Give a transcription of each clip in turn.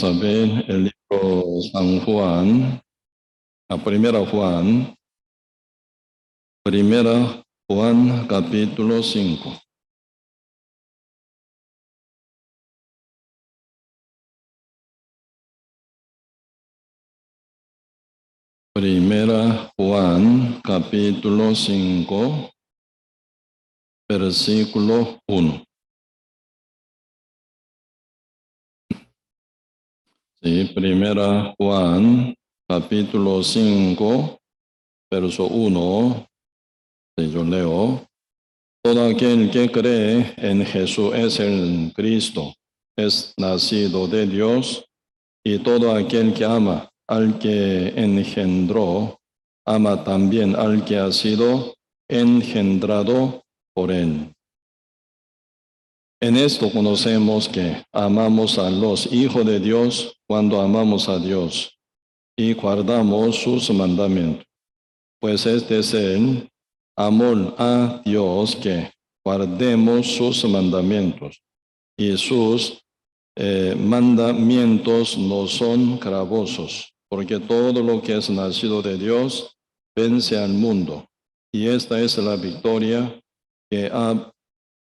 Vamos a ver el libro San Juan, primera Juan capítulo 5. Primera Juan capítulo 5, versículo 1. Sí, primera Juan capítulo 5, verso 1. Sí, yo leo. Todo aquel que cree en Jesús es el Cristo, es nacido de Dios, y todo aquel que ama al que engendró, ama también al que ha sido engendrado por él. En esto conocemos que amamos a los hijos de Dios cuando amamos a Dios y guardamos sus mandamientos. Pues este es el amor a Dios, que guardemos sus mandamientos, y sus mandamientos no son gravosos, porque todo lo que es nacido de Dios vence al mundo. Y esta es la victoria que ha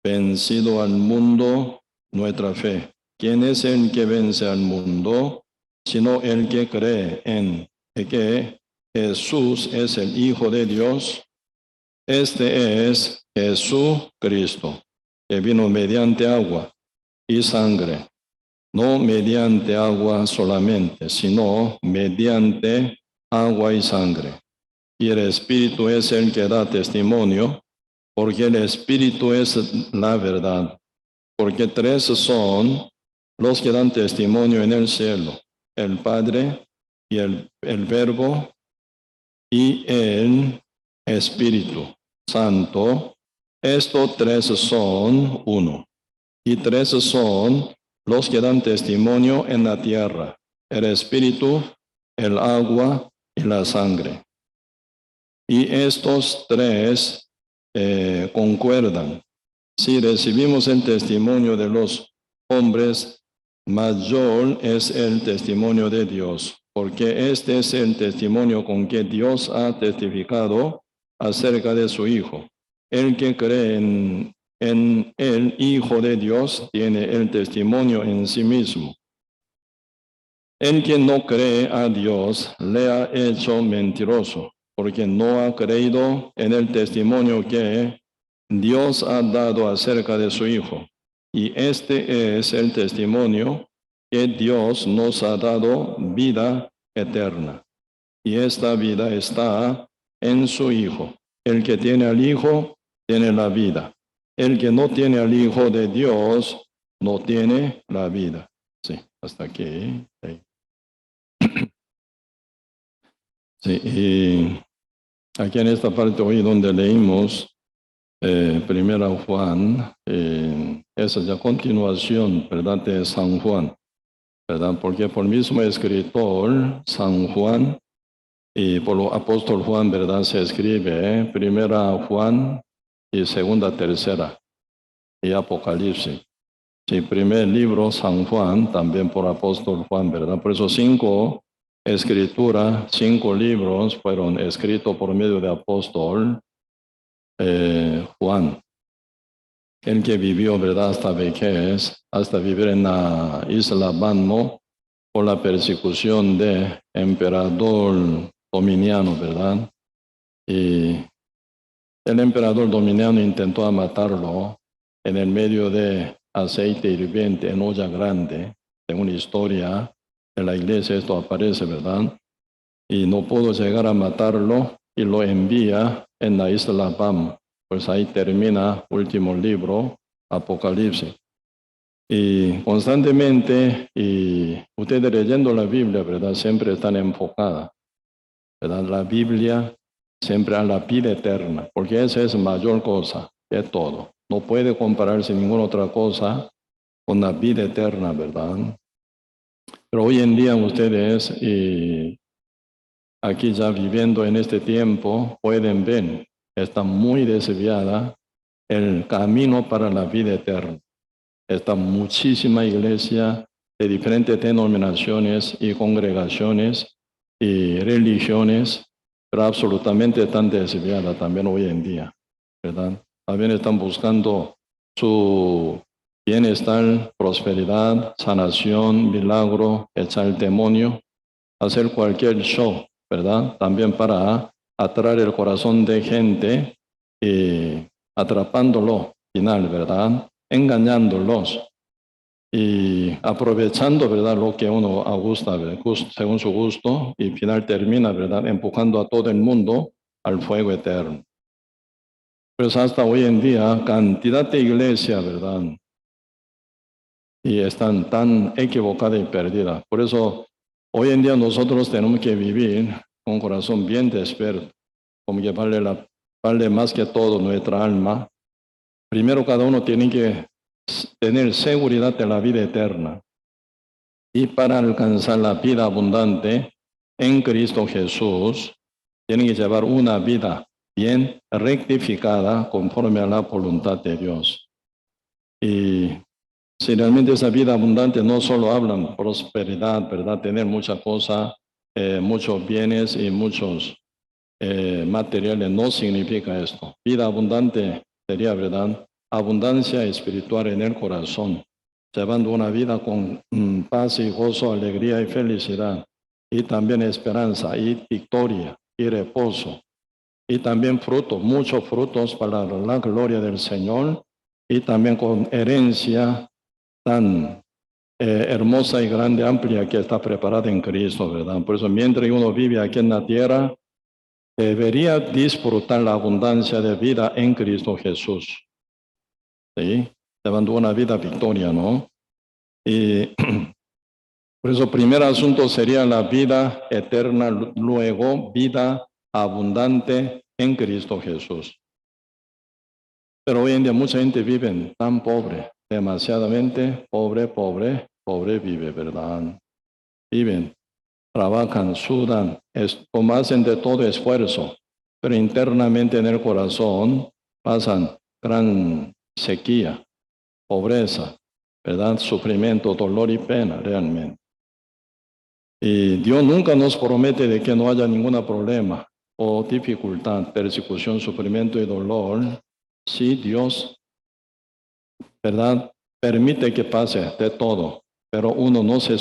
vencido al mundo, nuestra fe. ¿Quién es el que vence al mundo? Sino el que cree en que Jesús es el Hijo de Dios. Este es Jesucristo, que vino mediante agua y sangre, no mediante agua solamente, sino mediante agua y sangre. Y el Espíritu es el que da testimonio, porque el Espíritu es la verdad. Porque tres son los que dan testimonio en el cielo: el Padre, y el Verbo, y el Espíritu Santo. Estos tres son uno. Y tres son los que dan testimonio en la tierra: el Espíritu, el agua y la sangre. Y estos tres concuerdan. Si recibimos el testimonio de los hombres, mayor es el testimonio de Dios, porque este es el testimonio con que Dios ha testificado acerca de su Hijo. El que cree en el Hijo de Dios tiene el testimonio en sí mismo. El que no cree a Dios le ha hecho mentiroso, porque no ha creído en el testimonio que Dios ha dado acerca de su Hijo. Y este es el testimonio, que Dios nos ha dado vida eterna. Y esta vida está en su Hijo. El que tiene al Hijo tiene la vida. El que no tiene al Hijo de Dios no tiene la vida. Sí, hasta aquí. Sí. Sí, y aquí en esta parte hoy donde leímos Primera Juan, esa es la continuación, ¿verdad?, de San Juan, ¿verdad? Porque por el mismo escritor, San Juan, y por el apóstol Juan, ¿verdad?, se escribe Primera Juan y Segunda, Tercera, y Apocalipsis. Sí, primer libro, San Juan, también por apóstol Juan, ¿verdad? Por eso 5 escrituras, 5 libros fueron escritos por medio de apóstol Juan, el que vivió, ¿verdad?, hasta vejez, hasta vivir en la isla Banmo por la persecución de emperador Dominiano, ¿verdad? Y el emperador Dominiano intentó matarlo en el medio de aceite hirviente en olla grande. En una historia en la iglesia esto aparece, ¿verdad? Y no pudo llegar a matarlo y lo envía en la isla Bam. Pues ahí termina último libro, Apocalipsis. Y constantemente, y ustedes leyendo la Biblia, ¿verdad?, siempre están enfocadas, ¿verdad? La Biblia siempre a la vida eterna, porque esa es mayor cosa de todo. No puede compararse ninguna otra cosa con la vida eterna, ¿verdad? Pero hoy en día ustedes, aquí ya viviendo en este tiempo, pueden ver, está muy desviada el camino para la vida eterna. Está muchísima iglesia de diferentes denominaciones y congregaciones y religiones, pero absolutamente están desviadas también hoy en día, ¿verdad? También están buscando su bienestar, prosperidad, sanación, milagro, echar el demonio, hacer cualquier show, ¿verdad? También para atraer el corazón de gente y atrapándolo, final, ¿verdad? Engañándolos y aprovechando, ¿verdad? Lo que uno gusta, según su gusto, y final termina, ¿verdad? Empujando a todo el mundo al fuego eterno. Pues hasta hoy en día, cantidad de iglesias, ¿verdad? Y están tan equivocadas y perdidas. Por eso, hoy en día nosotros tenemos que vivir con un corazón bien despierto, como que vale más que todo nuestra alma. Primero, cada uno tiene que tener seguridad de la vida eterna. Y para alcanzar la vida abundante en Cristo Jesús, tienen que llevar una vida bien rectificada conforme a la voluntad de Dios. Y si realmente esa vida abundante no solo hablan prosperidad, ¿verdad? Tener muchas cosas, muchos bienes y muchos materiales, no significa esto. Vida abundante sería, ¿verdad? Abundancia espiritual en el corazón, llevando una vida con paz y gozo, alegría y felicidad, y también esperanza y victoria y reposo, y también frutos, muchos frutos para la gloria del Señor, y también con herencia tan hermosa y grande, amplia que está preparada en Cristo, ¿verdad? Por eso mientras uno vive aquí en la tierra, debería disfrutar la abundancia de vida en Cristo Jesús. ¿Sí? Llevando una vida victoria, ¿no? Y por eso, primer asunto sería la vida eterna, luego vida abundante en Cristo Jesús. Pero hoy en día mucha gente vive tan pobre, demasiadamente pobre vive, ¿verdad? Viven, trabajan, sudan, hacen de todo esfuerzo, pero internamente en el corazón pasan gran sequía, pobreza, ¿verdad? Sufrimiento, dolor y pena realmente. Y Dios nunca nos promete de que no haya ningún problema o dificultad, persecución, sufrimiento y dolor, si Dios, ¿verdad? Permite que pase de todo, pero uno no se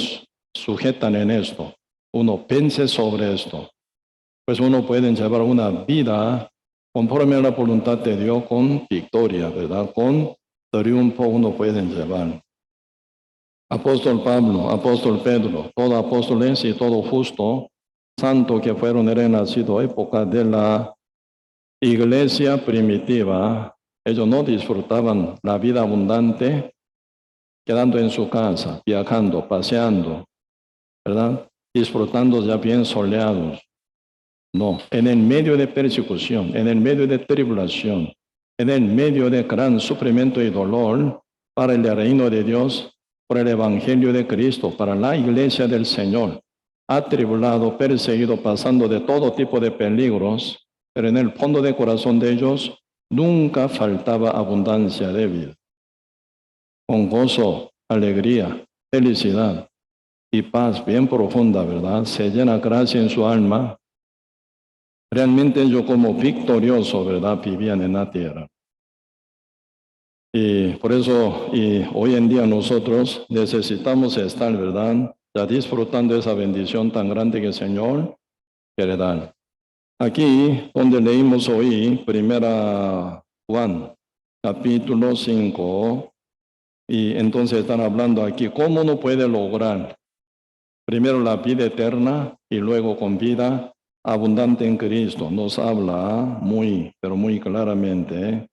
sujeta en esto, uno piense sobre esto, pues uno puede llevar una vida conforme a la voluntad de Dios con victoria, ¿verdad? Con triunfo uno puede llevar. Apóstol Pablo, apóstol Pedro, todos apóstoles y todo justo, santo que fueron renacidos época de la iglesia primitiva, ellos no disfrutaban la vida abundante quedando en su casa, viajando, paseando, ¿verdad? Disfrutando ya bien soleados. No, en el medio de persecución, en el medio de tribulación, en el medio de gran sufrimiento y dolor para el reino de Dios, por el evangelio de Cristo, para la iglesia del Señor, atribulado, perseguido, pasando de todo tipo de peligros, pero en el fondo del corazón de ellos nunca faltaba abundancia de vida. Con gozo, alegría, felicidad y paz bien profunda, ¿verdad? Se llena gracia en su alma. Realmente yo como victorioso, ¿verdad? Vivían en la tierra. Y por eso, y hoy en día nosotros necesitamos estar, ¿verdad? Ya disfrutando esa bendición tan grande que el Señor quiere dar. Aquí, donde leímos hoy, 1 Juan, capítulo 5, y entonces están hablando aquí, ¿cómo uno puede lograr primero la vida eterna y luego con vida abundante en Cristo? Nos habla muy, pero muy claramente.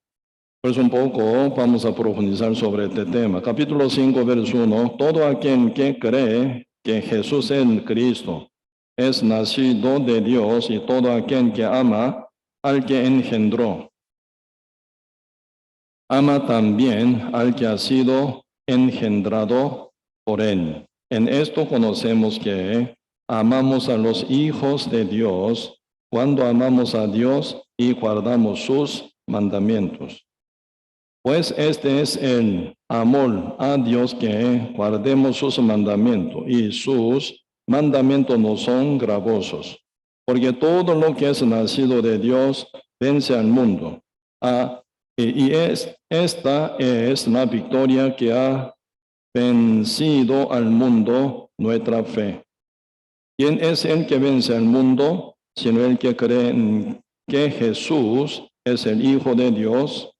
Pues un poco vamos a profundizar sobre este tema. Capítulo 5, verso 1. Todo aquel que cree que Jesús es el Cristo es nacido de Dios, y todo aquel que ama al que engendró, ama también al que ha sido engendrado por él. En esto conocemos que amamos a los hijos de Dios cuando amamos a Dios y guardamos sus mandamientos. Pues este es el amor a Dios, que guardemos sus mandamientos, y sus mandamientos no son gravosos, porque todo lo que es nacido de Dios vence al mundo. Esta es la victoria que ha vencido al mundo, nuestra fe. ¿Quién es el que vence al mundo? Sino el que cree en que Jesús es el Hijo de Dios.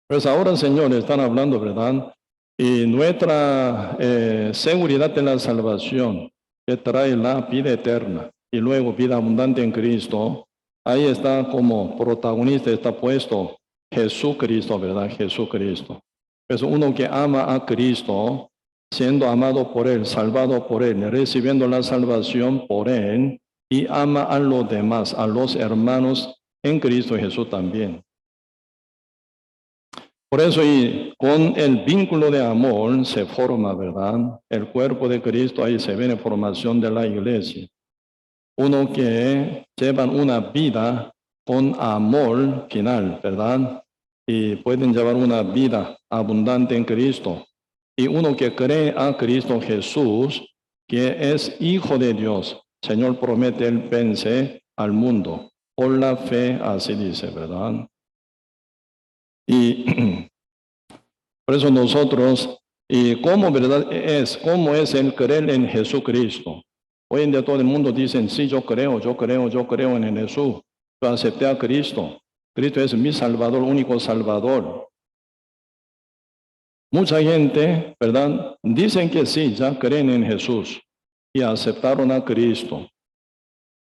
Pues ahora, Señor, están hablando, ¿verdad? Y nuestra seguridad en la salvación, que trae la vida eterna y luego vida abundante en Cristo. Ahí está como protagonista, está puesto Jesucristo, ¿verdad? Jesucristo. Es uno que ama a Cristo, siendo amado por Él, salvado por Él, recibiendo la salvación por Él, y ama a los demás, a los hermanos en Cristo Jesús también. Por eso, y con el vínculo de amor se forma, ¿verdad? El cuerpo de Cristo, ahí se ve la formación de la iglesia. Uno que lleva una vida con amor final, ¿verdad? Y pueden llevar una vida abundante en Cristo. Y uno que cree a Cristo Jesús, que es Hijo de Dios. Señor promete, Él vence al mundo. Por la fe, así dice, ¿verdad? Y por eso nosotros, y cómo es el creer en Jesucristo. Hoy en día todo el mundo dice, sí, yo creo en Jesús. Yo acepté a Cristo. Cristo es mi Salvador, único Salvador. Mucha gente, ¿verdad? Dicen que sí, ya creen en Jesús y aceptaron a Cristo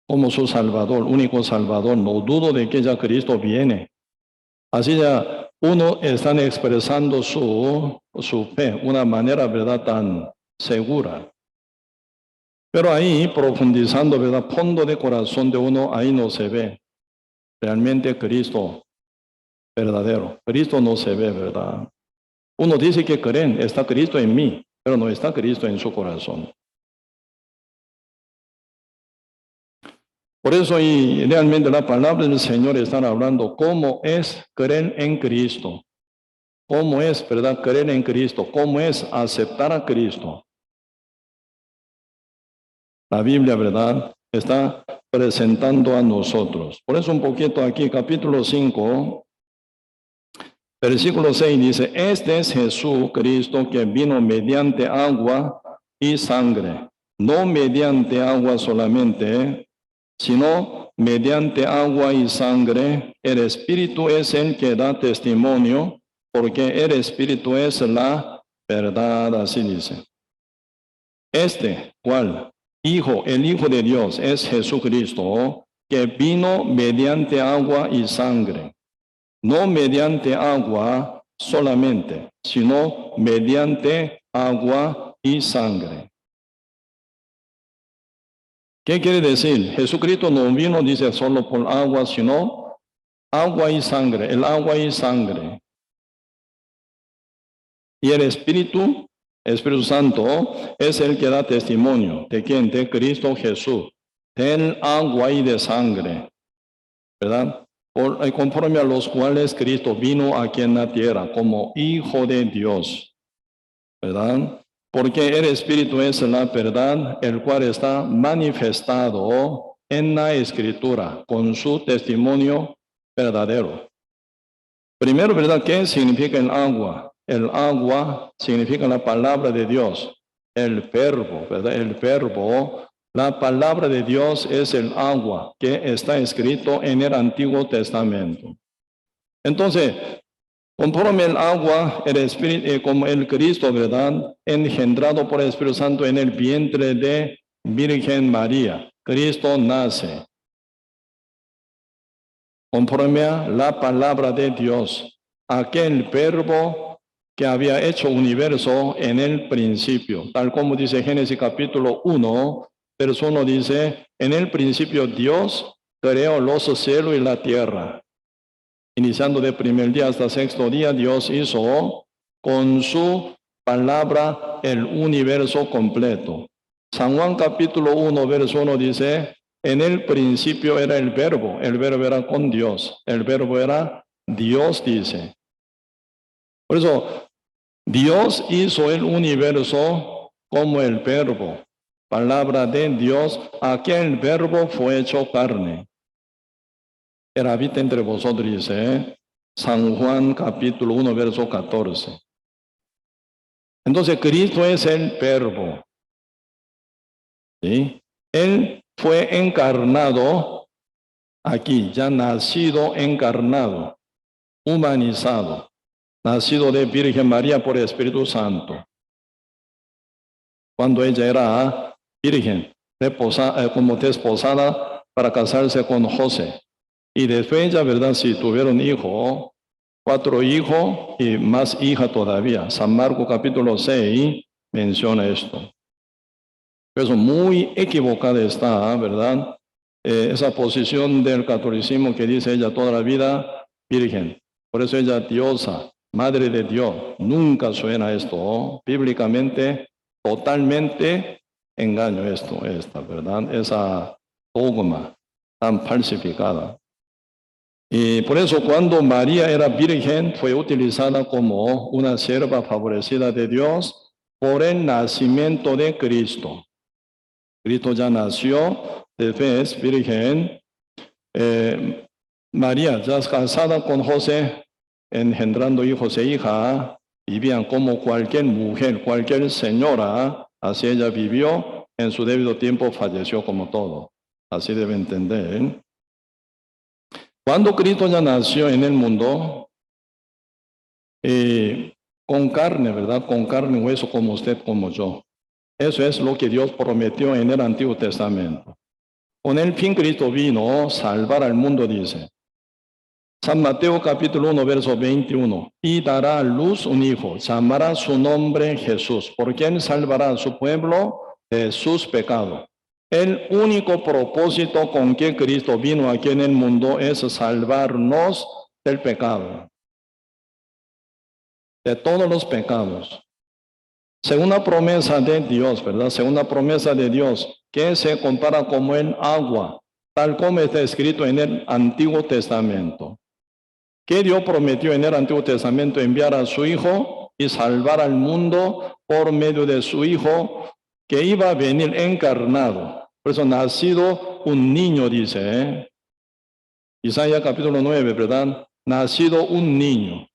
como su Salvador, único Salvador. No dudo de que ya Cristo viene. Así ya uno están expresando su fe, una manera, ¿verdad?, tan segura. Pero ahí, profundizando, ¿verdad?, fondo de corazón de uno, ahí no se ve realmente Cristo verdadero. Cristo no se ve, ¿verdad? Uno dice que creen, está Cristo en mí, pero no está Cristo en su corazón. Por eso, y realmente la palabra del Señor está hablando cómo es creer en Cristo. ¿Cómo es, verdad, creer en Cristo? ¿Cómo es aceptar a Cristo? La Biblia, ¿verdad?, está presentando a nosotros. Por eso un poquito aquí, capítulo 5, versículo 6 dice, este es Jesucristo que vino mediante agua y sangre, no mediante agua solamente, sino mediante agua y sangre. El Espíritu es el que da testimonio, porque el Espíritu es la verdad, así dice. ¿Cuál? El Hijo de Dios es Jesucristo, que vino mediante agua y sangre. No mediante agua solamente, sino mediante agua y sangre. ¿Qué quiere decir? Jesucristo no vino, dice, solo por agua, sino agua y sangre, el agua y sangre. Y el Espíritu Santo es el que da testimonio. ¿De quién? De Cristo Jesús. Del agua y de sangre, ¿verdad? Conforme a los cuales Cristo vino aquí en la tierra como Hijo de Dios, ¿verdad? Porque el Espíritu es la verdad, el cual está manifestado en la Escritura con su testimonio verdadero. Primero, ¿verdad?, ¿qué significa el agua? El agua significa la palabra de Dios, el verbo, ¿verdad? El verbo, la palabra de Dios es el agua que está escrito en el Antiguo Testamento. Entonces, conforme el agua, el Espíritu, como el Cristo, ¿verdad?, engendrado por el Espíritu Santo en el vientre de Virgen María, Cristo nace. Conforme a la palabra de Dios, aquel verbo que había hecho universo en el principio, tal como dice Génesis capítulo 1, verso 1 dice, en el principio Dios creó los cielos y la tierra. Iniciando de primer día hasta sexto día, Dios hizo con su palabra el universo completo. San Juan capítulo 1, verso 1 dice, en el principio era el verbo era con Dios, el verbo era Dios, dice. Por eso, Dios hizo el universo como el verbo, palabra de Dios, aquel verbo fue hecho carne. Él habita entre vosotros, dice San Juan capítulo 1, verso 14. Entonces, Cristo es el verbo. ¿Sí? Él fue encarnado aquí, ya nacido encarnado, humanizado, nacido de Virgen María por Espíritu Santo. Cuando ella era virgen, como desposada para casarse con José. Y después ella, ¿verdad? Si tuvieron hijo, 4 hijos y más hija todavía. San Marcos capítulo 6 menciona esto. Por eso muy equivocada está, ¿verdad? Esa posición del catolicismo que dice ella toda la vida virgen. Por eso ella diosa, madre de Dios. Nunca suena esto. Bíblicamente, totalmente engaño esta, ¿verdad? Esa dogma tan falsificada. Y por eso cuando María era virgen fue utilizada como una sierva favorecida de Dios por el nacimiento de Cristo. Cristo ya nació de vez virgen. María ya casada con José, engendrando hijos e hijas, vivían como cualquier mujer, cualquier señora. Así ella vivió, en su debido tiempo falleció como todo. Así debe entender. Cuando Cristo ya nació en el mundo, con carne, ¿verdad? Con carne y hueso como usted, como yo. Eso es lo que Dios prometió en el Antiguo Testamento. Con el fin Cristo vino a salvar al mundo, dice. San Mateo capítulo 1, verso 21. Y dará a luz un hijo, llamará su nombre Jesús, porque él salvará a su pueblo de sus pecados. El único propósito con que Cristo vino aquí en el mundo es salvarnos del pecado, de todos los pecados. Segunda promesa de Dios, ¿verdad? Segunda promesa de Dios, que se compara como el agua, tal como está escrito en el Antiguo Testamento. Que Dios prometió en el Antiguo Testamento enviar a su Hijo y salvar al mundo por medio de su Hijo, que iba a venir encarnado. Por eso nacido un niño, dice, Isaías capítulo 9, ¿verdad? Nacido un niño,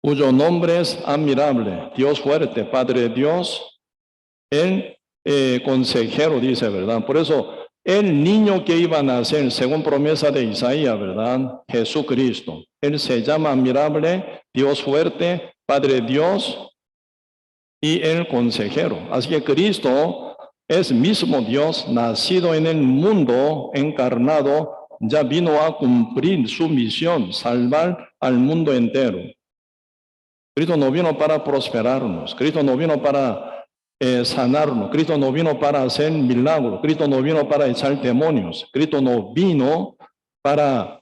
cuyo nombre es admirable, Dios fuerte, Padre de Dios, el consejero, dice, ¿verdad? Por eso, el niño que iba a nacer, según promesa de Isaías, ¿verdad? Jesucristo. Él se llama admirable, Dios fuerte, Padre de Dios y el consejero. Así que Cristo es mismo Dios, nacido en el mundo, encarnado, ya vino a cumplir su misión, salvar al mundo entero. Cristo no vino para prosperarnos, Cristo no vino para sanarnos, Cristo no vino para hacer milagros, Cristo no vino para echar demonios, Cristo no vino para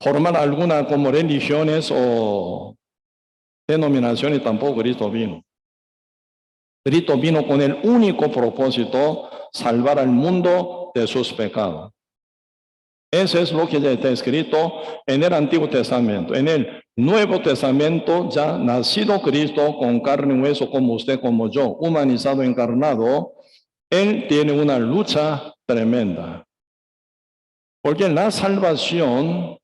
formar alguna como religiones o denominaciones, tampoco Cristo vino. Cristo vino con el único propósito, salvar al mundo de sus pecados. Eso es lo que ya está escrito en el Antiguo Testamento. En el Nuevo Testamento, ya nacido Cristo con carne y hueso como usted, como yo, humanizado, encarnado, Él tiene una lucha tremenda. Porque la salvación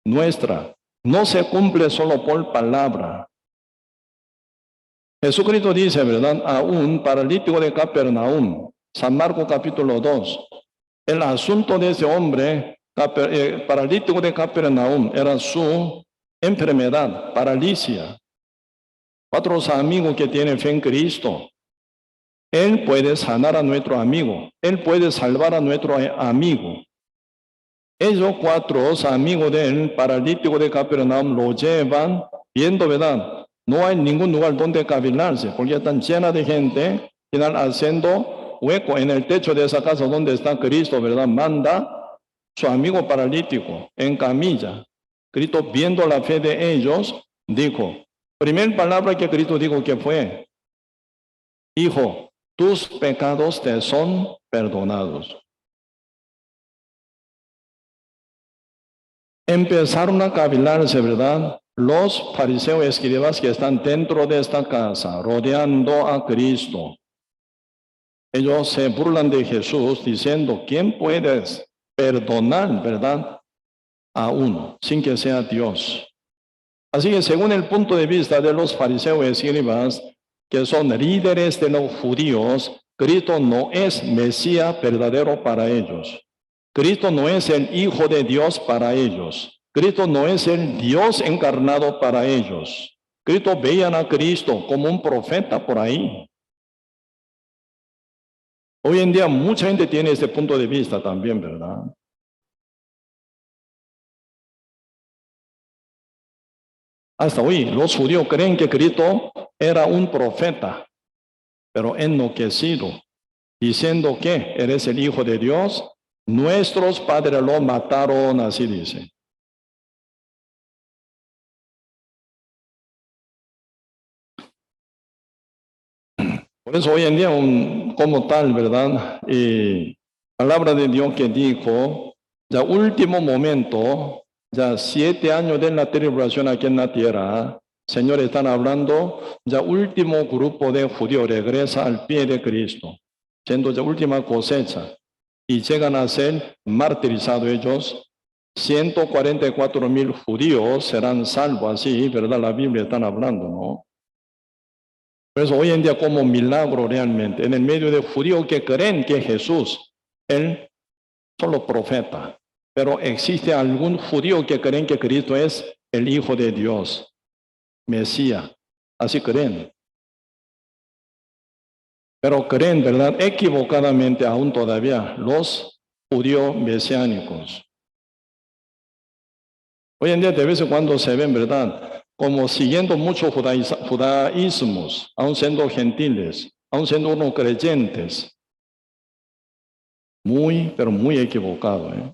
nuestra no se cumple solo por palabra. Jesucristo dice, ¿verdad? A un paralítico de Capernaum, San Marcos capítulo 2, el asunto de ese hombre paralítico de Capernaum era su enfermedad, paralicia. 4 amigos que tienen fe en Cristo. Él puede sanar a nuestro amigo. Él puede salvar a nuestro amigo. Ellos 4 amigos del paralítico de Capernaum lo llevan viendo, ¿verdad? No hay ningún lugar donde cavilarse, porque están llenas de gente, están haciendo hueco en el techo de esa casa donde está Cristo, ¿verdad? Manda su amigo paralítico en camilla. Cristo, viendo la fe de ellos, dijo, primera palabra que Cristo dijo que fue, hijo, tus pecados te son perdonados. empezaron a cavilarse, ¿verdad? Los fariseos y escribas que están dentro de esta casa, rodeando a Cristo. Ellos se burlan de Jesús diciendo, ¿quién puede perdonar, verdad? A uno, sin que sea Dios. Así que según el punto de vista de los fariseos y escribas, que son líderes de los judíos, Cristo no es Mesías verdadero para ellos. Cristo no es el Hijo de Dios para ellos. Cristo no es el Dios encarnado para ellos. Cristo veían a Cristo como un profeta por ahí. Hoy en día mucha gente tiene este punto de vista también, ¿verdad? Hasta hoy los judíos creen que Cristo era un profeta, pero enloquecido, diciendo que eres el Hijo de Dios. Nuestros padres lo mataron, así dice. Por eso hoy en día, como tal, ¿verdad? Y palabra de Dios que dijo, ya último momento, ya 7 años de la tribulación aquí en la tierra, Señor, están hablando, ya último grupo de judíos regresa al pie de Cristo, siendo ya última cosecha, y llegan a ser martirizados ellos. 144,000 judíos serán salvos, así, ¿verdad? La Biblia están hablando, ¿no? Por eso hoy en día como milagro realmente, en el medio de judíos que creen que Jesús, él solo profeta, pero existe algún judío que creen que Cristo es el Hijo de Dios, Mesías, así creen. Pero creen, ¿verdad? Equivocadamente aún todavía los judíos mesiánicos. Hoy en día de vez en cuando se ven, ¿verdad? Como siguiendo muchos judaísmos, aún siendo gentiles, aún siendo unos creyentes. Muy, pero muy equivocado.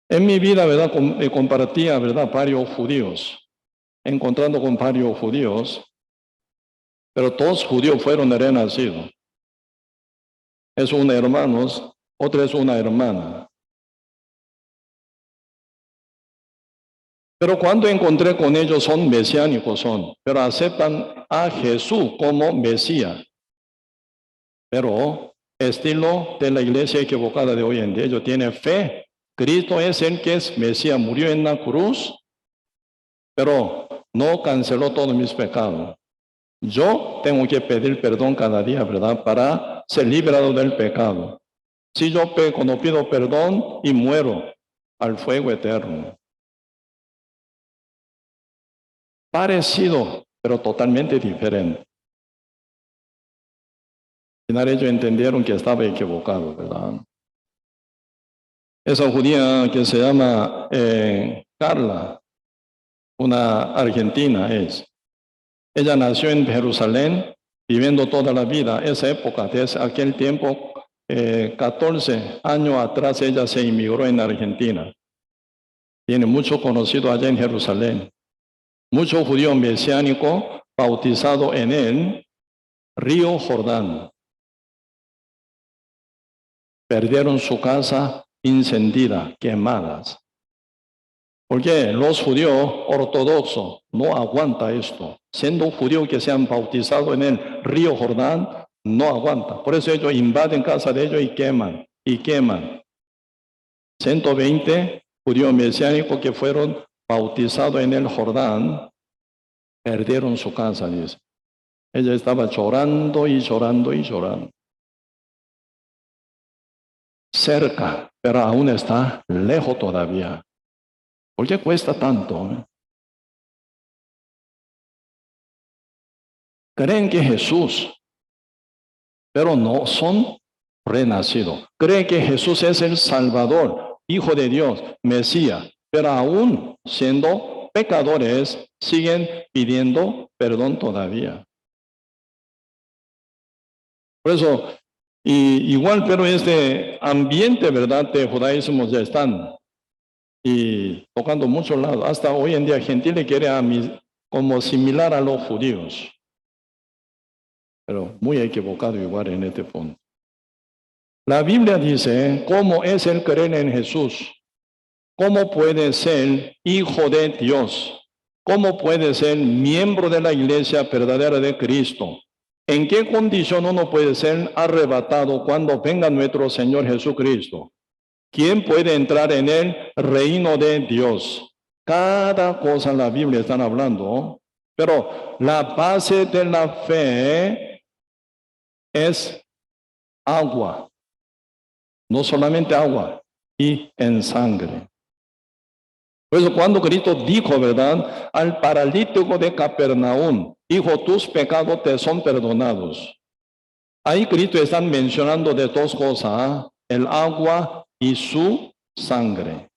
En mi vida, ¿verdad? Me compartía, ¿verdad? Varios judíos, encontrando con varios judíos, pero todos judíos fueron renacidos. Es un hermano, otro es una hermana. Pero cuando encontré con ellos son mesiánicos, pero aceptan a Jesús como Mesías. Pero estilo de la iglesia equivocada de hoy en día, ellos tienen fe. Cristo es el que es Mesías, murió en la cruz, pero no canceló todos mis pecados. Yo tengo que pedir perdón cada día, ¿verdad? Para ser liberado del pecado. Si yo peco, no pido perdón y muero al fuego eterno. Parecido, pero totalmente diferente. Al final ellos entendieron que estaba equivocado, ¿verdad? Esa judía que se llama Carla, una argentina es. Ella nació en Jerusalén, viviendo toda la vida. Esa época, desde aquel tiempo, 14 años atrás, ella se inmigró en Argentina. Tiene mucho conocido allá en Jerusalén. Muchos judíos mesiánicos bautizados en el río Jordán. Perdieron su casa incendida, quemadas. Porque los judíos ortodoxos no aguantan esto. Siendo judíos que se han bautizado en el río Jordán, no aguanta. Por eso ellos invaden casa de ellos y queman, y queman. 120 judíos mesiánicos que fueron bautizados en el Jordán, perdieron su casa, dice. Ella estaba llorando y llorando y llorando. Cerca, pero aún está lejos todavía. ¿Por qué cuesta tanto? Creen que Jesús, pero no son renacidos. Creen que Jesús es el Salvador, Hijo de Dios, Mesías, pero aún siendo pecadores, siguen pidiendo perdón todavía. Por eso, igual, pero este ambiente, ¿verdad?, de judaísmo ya están y tocando muchos lados. Hasta hoy en día, gentiles quiere como similar a los judíos. Pero muy equivocado igual en este punto. La Biblia dice, ¿cómo es el creer en Jesús? ¿cómo puede ser hijo de Dios? ¿Cómo puede ser miembro de la iglesia verdadera de Cristo? ¿En qué condición uno puede ser arrebatado cuando venga nuestro Señor Jesucristo? ¿Quién puede entrar en el reino de Dios? Cada cosa en la Biblia están hablando, pero la base de la fe es agua, no solamente agua, y en sangre. Por eso cuando Cristo dijo, ¿verdad?, al paralítico de Capernaum, dijo, tus pecados te son perdonados. Ahí Cristo está mencionando de dos cosas, el agua y su sangre.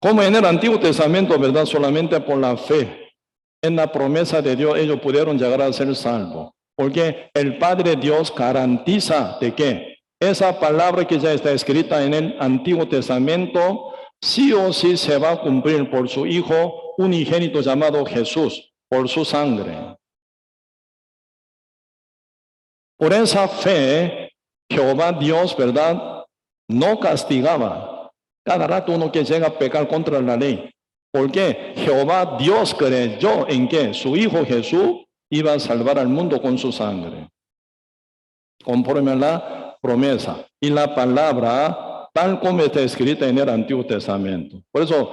Como en el Antiguo Testamento, ¿verdad?, solamente por la fe en la promesa de Dios ellos pudieron llegar a ser salvos. Porque el Padre Dios garantiza de que esa palabra que ya está escrita en el Antiguo Testamento, sí o sí se va a cumplir por su Hijo unigénito llamado Jesús, por su sangre. Por esa fe, Jehová Dios, ¿verdad?, no castigaba. Cada rato uno que llega a pecar contra la ley. Porque Jehová Dios creyó en que su Hijo Jesús iba a salvar al mundo con su sangre, conforme a la promesa y la palabra tal como está escrita en el Antiguo Testamento. Por eso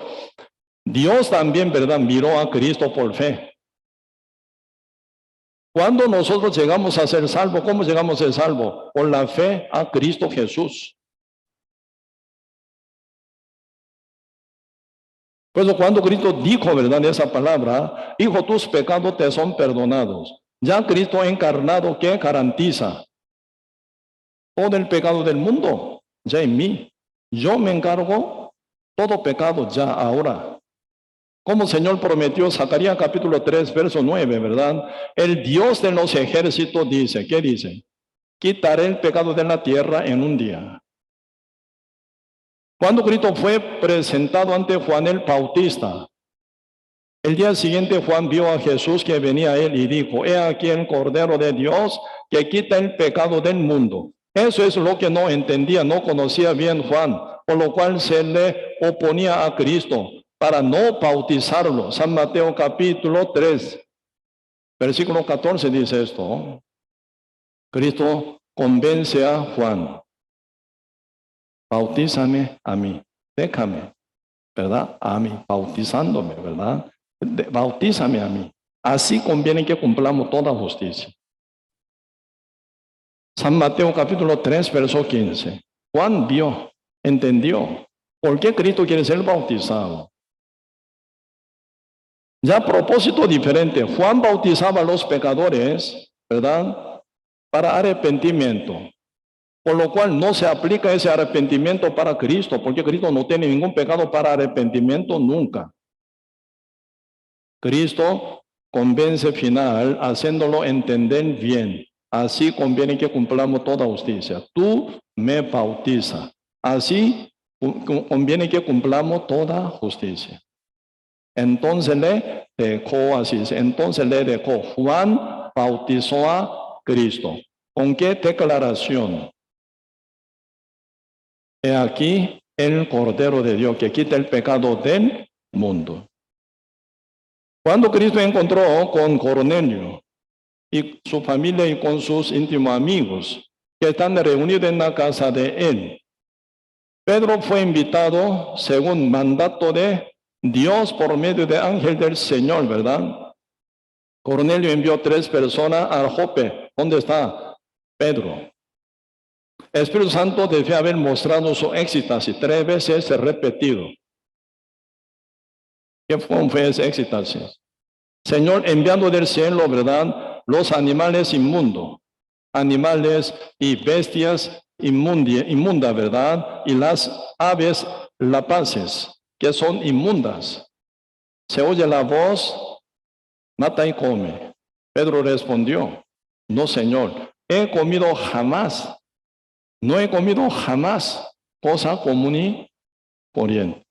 Dios también, ¿verdad?, miró a Cristo por fe. Cuando nosotros llegamos a ser salvos, ¿cómo llegamos a ser salvos? Por la fe a Cristo Jesús. Por eso cuando Cristo dijo, ¿verdad?, esa palabra, hijo, tus pecados te son perdonados. Ya Cristo encarnado, ¿qué garantiza? Todo el pecado del mundo, ya en mí. Yo me encargo todo pecado ya ahora. Como el Señor prometió, Zacarías capítulo 3, verso 9, ¿verdad? El Dios de los ejércitos dice, ¿qué dice? Quitaré el pecado de la tierra en un día. Cuando Cristo fue presentado ante Juan el Bautista, el día siguiente Juan vio a Jesús que venía a él y dijo, he aquí el Cordero de Dios que quita el pecado del mundo. Eso es lo que no entendía, no conocía bien Juan, por lo cual se le oponía a Cristo para no bautizarlo. San Mateo capítulo 3, versículo 14 dice esto. Cristo convence a Juan. Bautízame a mí, déjame, ¿verdad? A mí, bautizándome, ¿verdad? Bautízame a mí. Así conviene que cumplamos toda justicia. San Mateo capítulo 3, verso 15. Juan vio, entendió por qué Cristo quiere ser bautizado. Ya a propósito diferente, Juan bautizaba a los pecadores, ¿verdad?, para arrepentimiento. Por lo cual no se aplica ese arrepentimiento para Cristo, porque Cristo no tiene ningún pecado para arrepentimiento nunca. Cristo convence final haciéndolo entender bien. Así conviene que cumplamos toda justicia. Tú me bautizas. Así conviene que cumplamos toda justicia. Entonces le dejó, así dice, entonces le dejó. Juan bautizó a Cristo. ¿Con qué declaración? He aquí el Cordero de Dios que quita el pecado del mundo. Cuando Cristo encontró con Cornelio y su familia y con sus íntimos amigos que están reunidos en la casa de él, Pedro fue invitado según mandato de Dios por medio de ángel del Señor, ¿verdad? Cornelio envió 3 personas al Jope. ¿Dónde está Pedro? El Espíritu Santo debe haber mostrado su éxtasis 3 veces repetido. ¿Qué fue ese éxtasis? Señor, enviando del cielo, ¿verdad?, los animales inmundos, animales y bestias inmundas, ¿verdad?, y las aves rapaces, que son inmundas. Se oye la voz, mata y come. Pedro respondió, no, Señor, he comido jamás. No he comido jamás cosa común y corriente.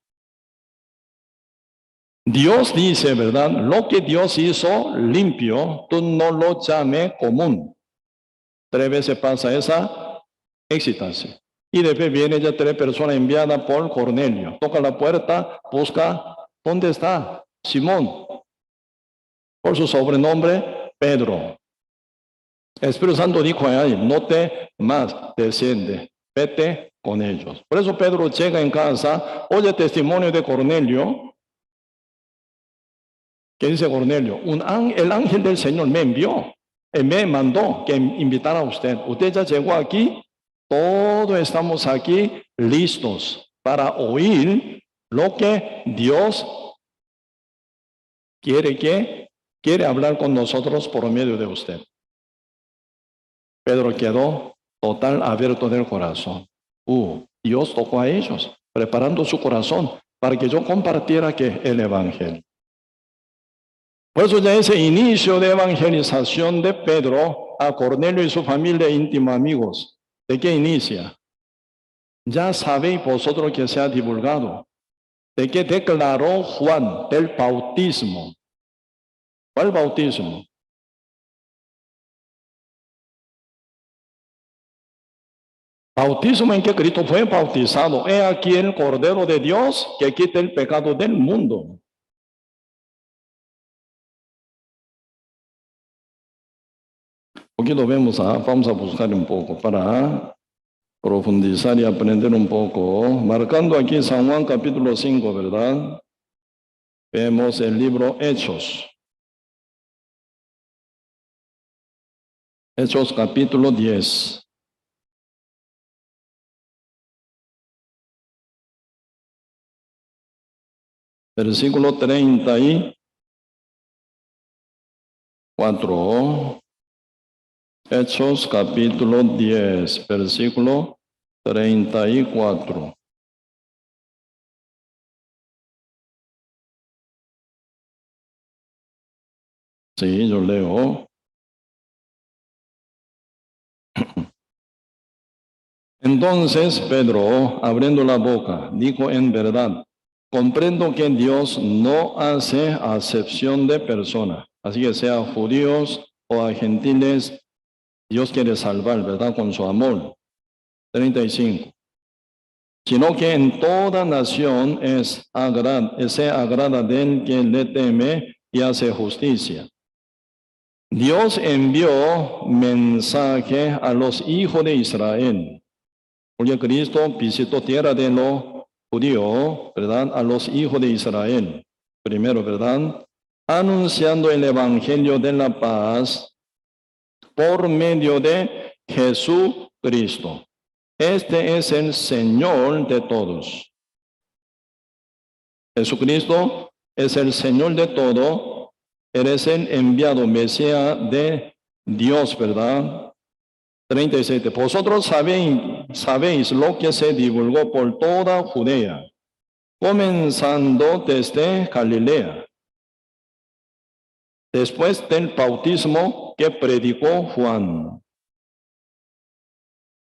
Dios dice, ¿verdad? Lo que Dios hizo limpio, tú no lo llames común. 3 veces pasa esa éxtasis. Y después viene ya 3 personas enviadas por Cornelio. Toca la puerta, busca, ¿dónde está Simón? Por su sobrenombre, Pedro. El Espíritu Santo dijo a él, no te más, desciende, vete con ellos. Por eso Pedro llega en casa, oye testimonio de Cornelio. ¿Qué dice Cornelio? El ángel del Señor me envió, me mandó que invitara a usted. Usted ya llegó aquí, todos estamos aquí listos para oír lo que Dios quiere hablar con nosotros por medio de usted. Pedro quedó total abierto del corazón. Dios tocó a ellos, preparando su corazón para que yo compartiera el evangelio. Por eso ya ese inicio de evangelización de Pedro a Cornelio y su familia íntima amigos, ¿de qué inicia? Ya sabéis vosotros que se ha divulgado, de que declaró Juan del bautismo. ¿Cuál bautismo? Bautismo en que Cristo fue bautizado. He aquí el Cordero de Dios que quita el pecado del mundo. Aquí lo vemos, vamos a buscar un poco para profundizar y aprender un poco. Marcando aquí San Juan capítulo 5, ¿verdad? Vemos el libro Hechos. Hechos capítulo 10. Versículo 34. Hechos capítulo 10, versículo 34. Sí, yo leo. Entonces Pedro, abriendo la boca, dijo en verdad, comprendo que Dios no hace acepción de personas, así que sea judíos o a gentiles, Dios quiere salvar, ¿verdad? Con su amor. 35. Sino que en toda nación se agrada del que le teme y hace justicia. Dios envió mensaje a los hijos de Israel, porque Cristo visitó tierra de los judíos, ¿verdad? A los hijos de Israel. Primero, ¿verdad? Anunciando el evangelio de la paz por medio de Jesucristo. Este es el Señor de todos. Jesucristo es el Señor de todo. Eres el enviado Mesías de Dios, ¿verdad? 37. Vosotros sabéis lo que se divulgó por toda Judea, comenzando desde Galilea, después del bautismo que predicó Juan.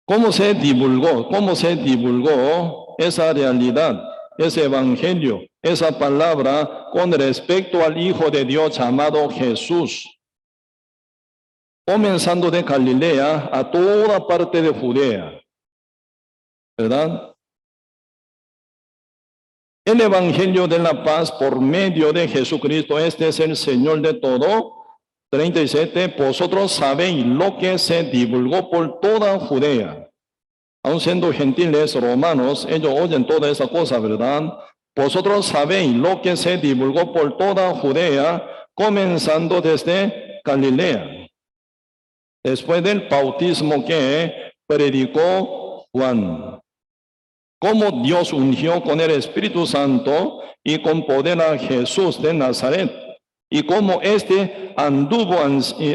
¿Cómo se divulgó? ¿Cómo se divulgó esa realidad, ese evangelio, esa palabra con respecto al Hijo de Dios llamado Jesús? Comenzando de Galilea a toda parte de Judea, ¿verdad? El evangelio de la paz por medio de Jesucristo, este es el Señor de todo. 37, vosotros sabéis lo que se divulgó por toda Judea. Aun siendo gentiles romanos, ellos oyen toda esa cosa, ¿verdad? Vosotros sabéis lo que se divulgó por toda Judea, comenzando desde Galilea, después del bautismo que predicó Juan. Cómo Dios ungió con el Espíritu Santo y con poder a Jesús de Nazaret, y cómo éste anduvo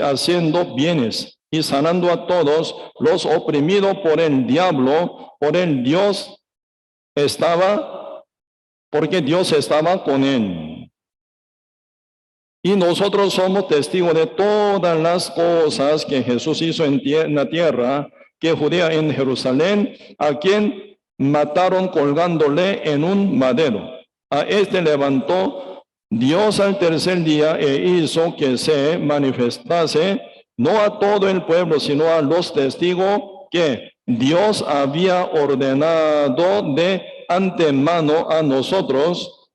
haciendo bienes y sanando a todos los oprimidos por el diablo, porque Dios estaba con él. Y nosotros somos testigos de todas las cosas que Jesús hizo en la tierra, que Judea en Jerusalén, a quien mataron colgándole en un madero. A este levantó Dios al tercer día e hizo que se manifestase no a todo el pueblo, sino a los testigos que Dios había ordenado de antemano a nosotros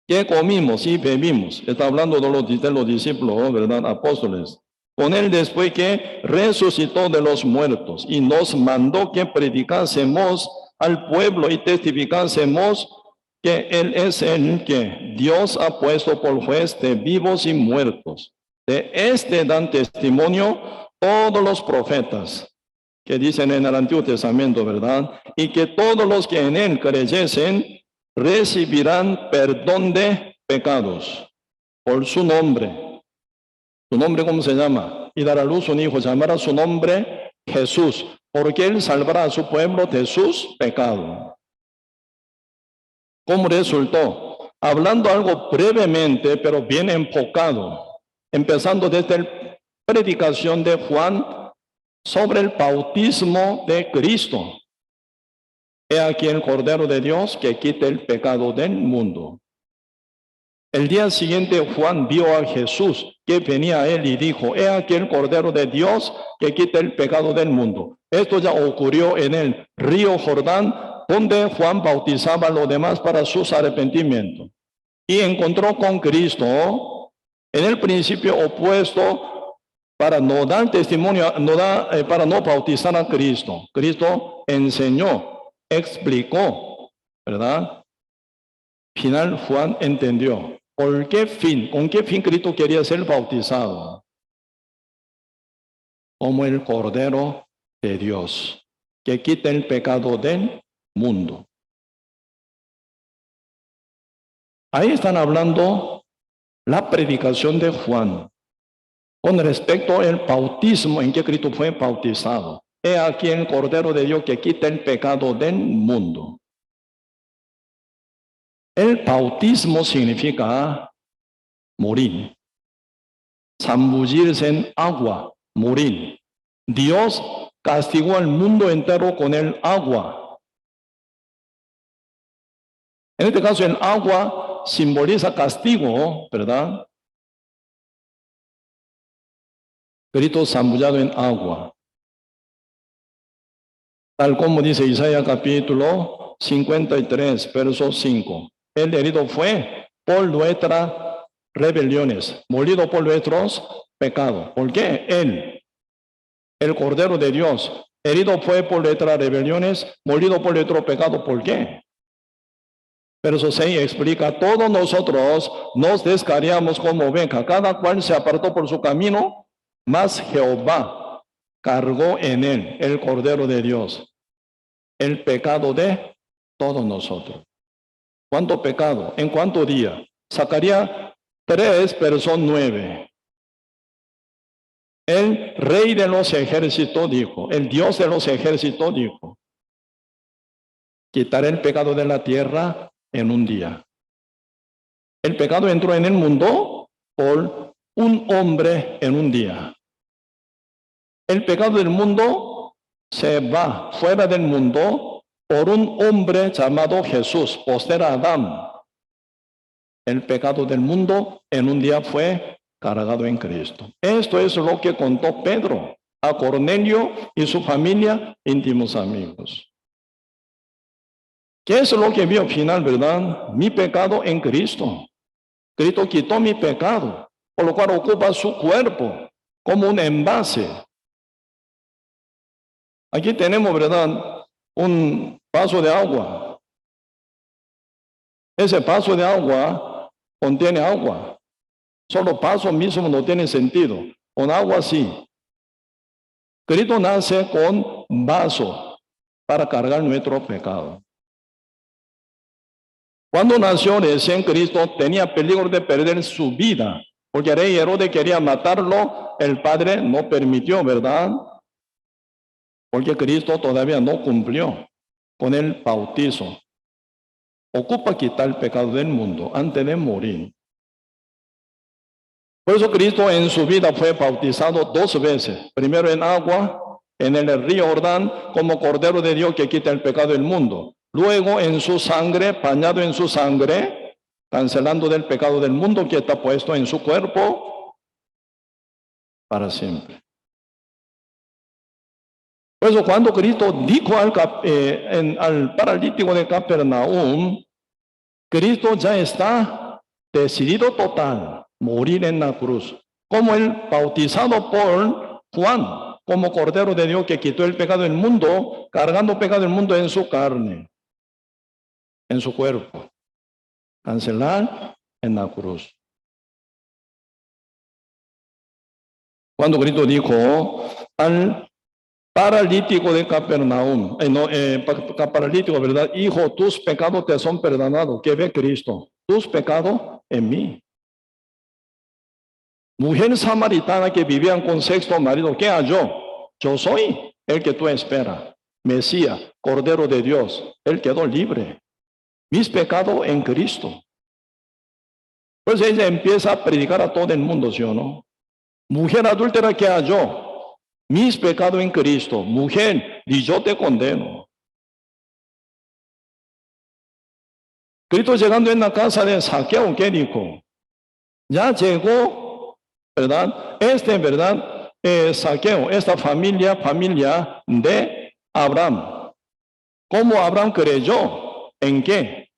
que comimos y bebimos. Está hablando de los discípulos, ¿verdad? Apóstoles. Con él después que resucitó de los muertos y nos mandó que predicásemos al pueblo y testificásemos que él es el que Dios ha puesto por juez de vivos y muertos. De este dan testimonio todos los profetas que dicen en el Antiguo Testamento, ¿verdad? Y que todos los que en él creyesen recibirán perdón de pecados por su nombre. ¿Su nombre cómo se llama? Y dará a luz un hijo, llamará su nombre Jesús, porque él salvará a su pueblo de sus pecados. ¿Cómo resultó? Hablando algo brevemente, pero bien enfocado, empezando desde la predicación de Juan sobre el bautismo de Cristo. He aquí el Cordero de Dios que quita el pecado del mundo. El día siguiente Juan vio a Jesús que venía a él y dijo, he aquí el Cordero de Dios que quita el pecado del mundo. Esto ya ocurrió en el río Jordán, donde Juan bautizaba a los demás para sus arrepentimientos. Y encontró con Cristo en el principio opuesto para no dar testimonio, para no bautizar a Cristo. Cristo enseñó, explicó, ¿verdad? Final Juan entendió. ¿Por qué fin? ¿Con qué fin Cristo quería ser bautizado? Como el Cordero de Dios, que quita el pecado del mundo. Ahí están hablando la predicación de Juan con respecto al bautismo en que Cristo fue bautizado. He aquí el Cordero de Dios que quita el pecado del mundo. El bautismo significa morir, zambullirse en agua, morir. Dios castigó al mundo entero con el agua. En este caso, el agua simboliza castigo, ¿verdad? Cristo zambullado en agua. Tal como dice Isaías capítulo 53, verso 5. El herido fue por nuestras rebeliones, molido por nuestros pecados. ¿Por qué? Él, el Cordero de Dios, herido fue por nuestras rebeliones, molido por nuestro pecado. ¿Por qué? Verso 6 explica, todos nosotros nos descarriamos como oveja, cada cual se apartó por su camino, mas Jehová cargó en él, el Cordero de Dios, el pecado de todos nosotros. ¿Cuánto pecado? ¿En cuánto día? Zacarías 3, verso 9. El Rey de los ejércitos dijo, el Dios de los ejércitos dijo, quitaré el pecado de la tierra en un día. El pecado entró en el mundo por un hombre en un día. El pecado del mundo se va fuera del mundo por un hombre llamado Jesús, posterior a Adán. El pecado del mundo en un día fue cargado en Cristo. Esto es lo que contó Pedro a Cornelio y su familia, íntimos amigos. ¿Qué es lo que vio al final, verdad? Mi pecado en Cristo. Cristo quitó mi pecado, por lo cual ocupa su cuerpo como un envase. Aquí tenemos, ¿verdad?, un vaso de agua. Ese vaso de agua contiene agua. Solo vaso mismo no tiene sentido. Con agua sí. Cristo nace con vaso para cargar nuestro pecado. Cuando nació recién Cristo tenía peligro de perder su vida, porque el rey Herodes quería matarlo, el Padre no permitió, ¿verdad? Porque Cristo todavía no cumplió con el bautizo. Ocupa quitar el pecado del mundo antes de morir. Por eso Cristo en su vida fue bautizado 2 veces. Primero en agua, en el río Jordán, como Cordero de Dios que quita el pecado del mundo. Luego en su sangre, bañado en su sangre, cancelando del pecado del mundo que está puesto en su cuerpo para siempre. Por eso cuando Cristo dijo al paralítico de Capernaum, Cristo ya está decidido total, morir en la cruz. Como el bautizado por Juan, como Cordero de Dios que quitó el pecado del mundo, cargando el pecado del mundo en su carne, en su cuerpo. Cancelar en la cruz. Cuando Cristo dijo al paralítico de Capernaum, paralítico, ¿verdad? Hijo, tus pecados te son perdonados. ¿Qué ve Cristo? Tus pecados en mí. Mujer samaritana que vivían con sexto marido, ¿qué halló? Yo soy el que tú esperas. Mesías, Cordero de Dios. Él quedó libre. Mis pecados en Cristo. Pues ella empieza a predicar a todo el mundo, ¿sí o no? Mujer adúltera que halló, mis pecados en Cristo. Mujer, y yo te condeno. Cristo llegando en la casa de Saqueo, ¿qué dijo? Ya llegó, ¿verdad? ¿Verdad? Saqueo, esta familia de Abraham. ¿Cómo Abraham creyó? ¿En qué?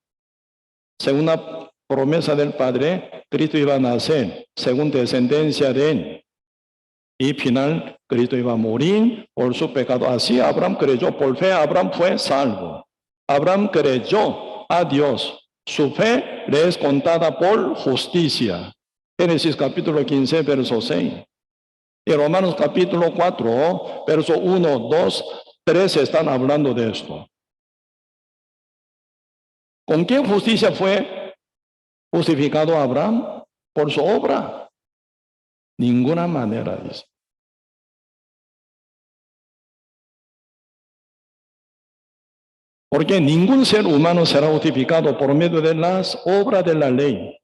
Según la promesa del Padre, Cristo iba a nacer, según descendencia de él. Y final, Cristo iba a morir por su pecado. Así Abraham creyó. Por fe, Abraham fue salvo. Abraham creyó a Dios. Su fe le es contada por justicia. Génesis capítulo 15, verso 6. Y Romanos capítulo 4, verso 1, 2, 3 están hablando de esto. ¿Con qué justicia fue justificado Abraham? Por su obra. Ninguna manera, dice. Porque ningún ser humano será justificado por medio de las obras de la ley.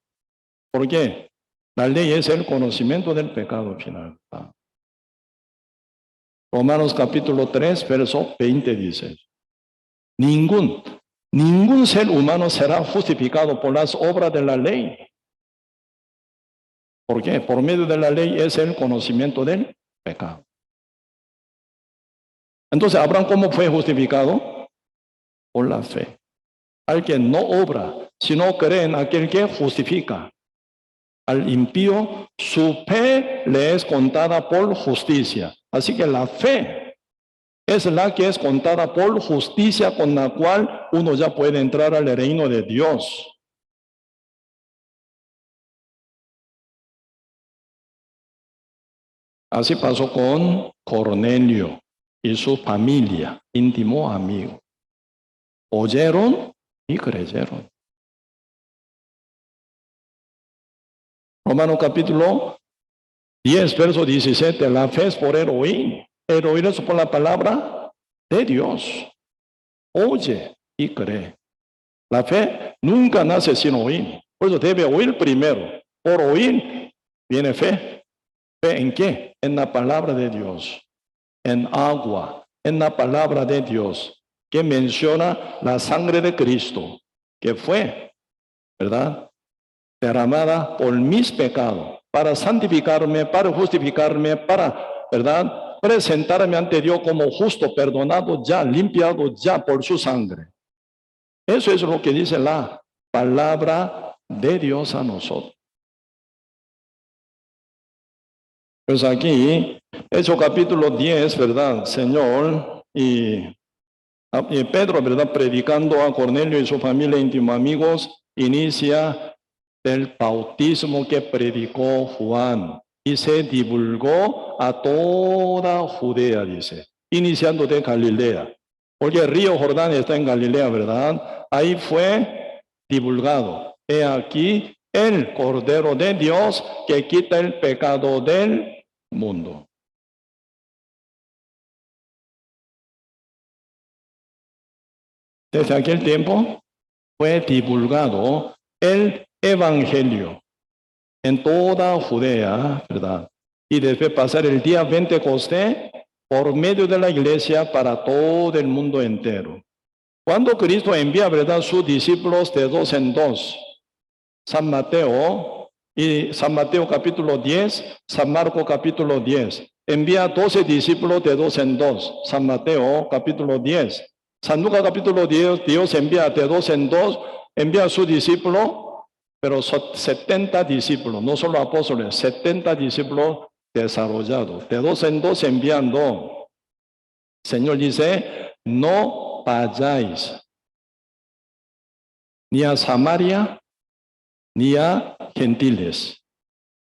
¿Por qué? La ley es el conocimiento del pecado final. Romanos capítulo 3, verso 20 dice. Ningún ser humano será justificado por las obras de la ley. ¿Por qué? Por medio de la ley es el conocimiento del pecado. Entonces, ¿Abraham cómo fue justificado? Por la fe. Al que no obra, sino cree en aquel que justifica. Al impío, su fe le es contada por justicia. Así que la fe es la que es contada por justicia, con la cual uno ya puede entrar al reino de Dios. Así pasó con Cornelio y su familia, íntimo amigo. Oyeron y creyeron. Romanos capítulo 10, verso 17. La fe es por el oír. El oír es por la palabra de Dios. Oye y cree. La fe nunca nace sin oír. Por eso debe oír primero. Por oír viene fe. ¿Fe en qué? En la palabra de Dios. En agua. En la palabra de Dios. Que menciona la sangre de Cristo. Que fue, ¿verdad?, derramada por mis pecados. Para santificarme, para justificarme, para, ¿verdad?, presentarme ante Dios como justo, perdonado ya, limpiado ya por su sangre. Eso es lo que dice la palabra de Dios a nosotros. Pues aquí, Hechos capítulo 10, ¿verdad? Señor, y Pedro, ¿verdad?, predicando a Cornelio y su familia, íntimos amigos, inicia el bautismo que predicó Juan y se divulgó a toda Judea, dice, iniciando de Galilea, porque el río Jordán está en Galilea, ¿verdad? Ahí fue divulgado. He aquí el Cordero de Dios que quita el pecado del mundo. Desde aquel tiempo fue divulgado el Evangelio en toda Judea, ¿verdad? Y debe pasar el día Pentecostés por medio de la iglesia para todo el mundo entero. Cuando Cristo envía, ¿verdad?, sus discípulos de dos en dos, San Mateo capítulo 10, San Marcos capítulo 10, envía 12 discípulos de dos en dos. San Mateo capítulo 10. San Lucas capítulo 10, Dios envía de dos en dos, envía a sus discípulos, pero son 70 discípulos, no solo apóstoles, 70 discípulos desarrollados. De dos en dos enviando. Señor dice, no vayáis ni a Samaria ni a gentiles,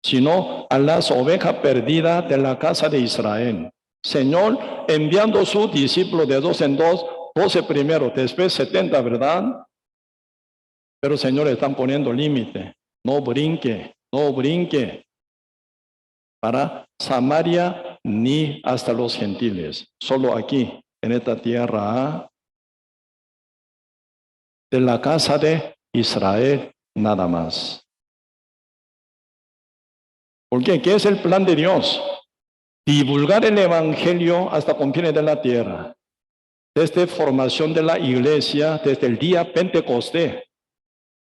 sino a las ovejas perdidas de la casa de Israel. Señor, enviando sus discípulos de dos en dos, 12 primero, después 70, ¿verdad? Pero Señor, están poniendo límite. No brinque, no brinque para Samaria ni hasta los gentiles. Solo aquí, en esta tierra de la casa de Israel, nada más. ¿Por qué? ¿Qué es el plan de Dios? Divulgar el evangelio hasta confines de la tierra. Desde formación de la iglesia, desde el día Pentecostés.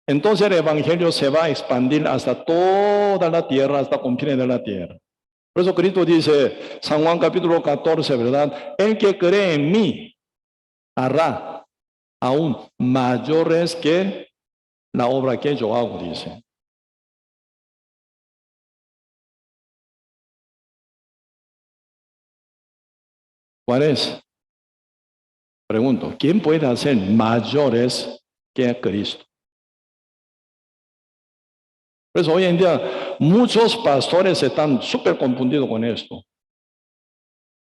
Entonces el evangelio se va a expandir hasta toda la tierra, hasta confines de la tierra. Por eso Cristo dice, San Juan capítulo 14, ¿verdad? El que cree en mí hará aún mayores que la obra que yo hago, dice. ¿Cuál es? Pregunto, ¿quién puede hacer mayores que Cristo? Por eso hoy en día muchos pastores están súper confundidos con esto.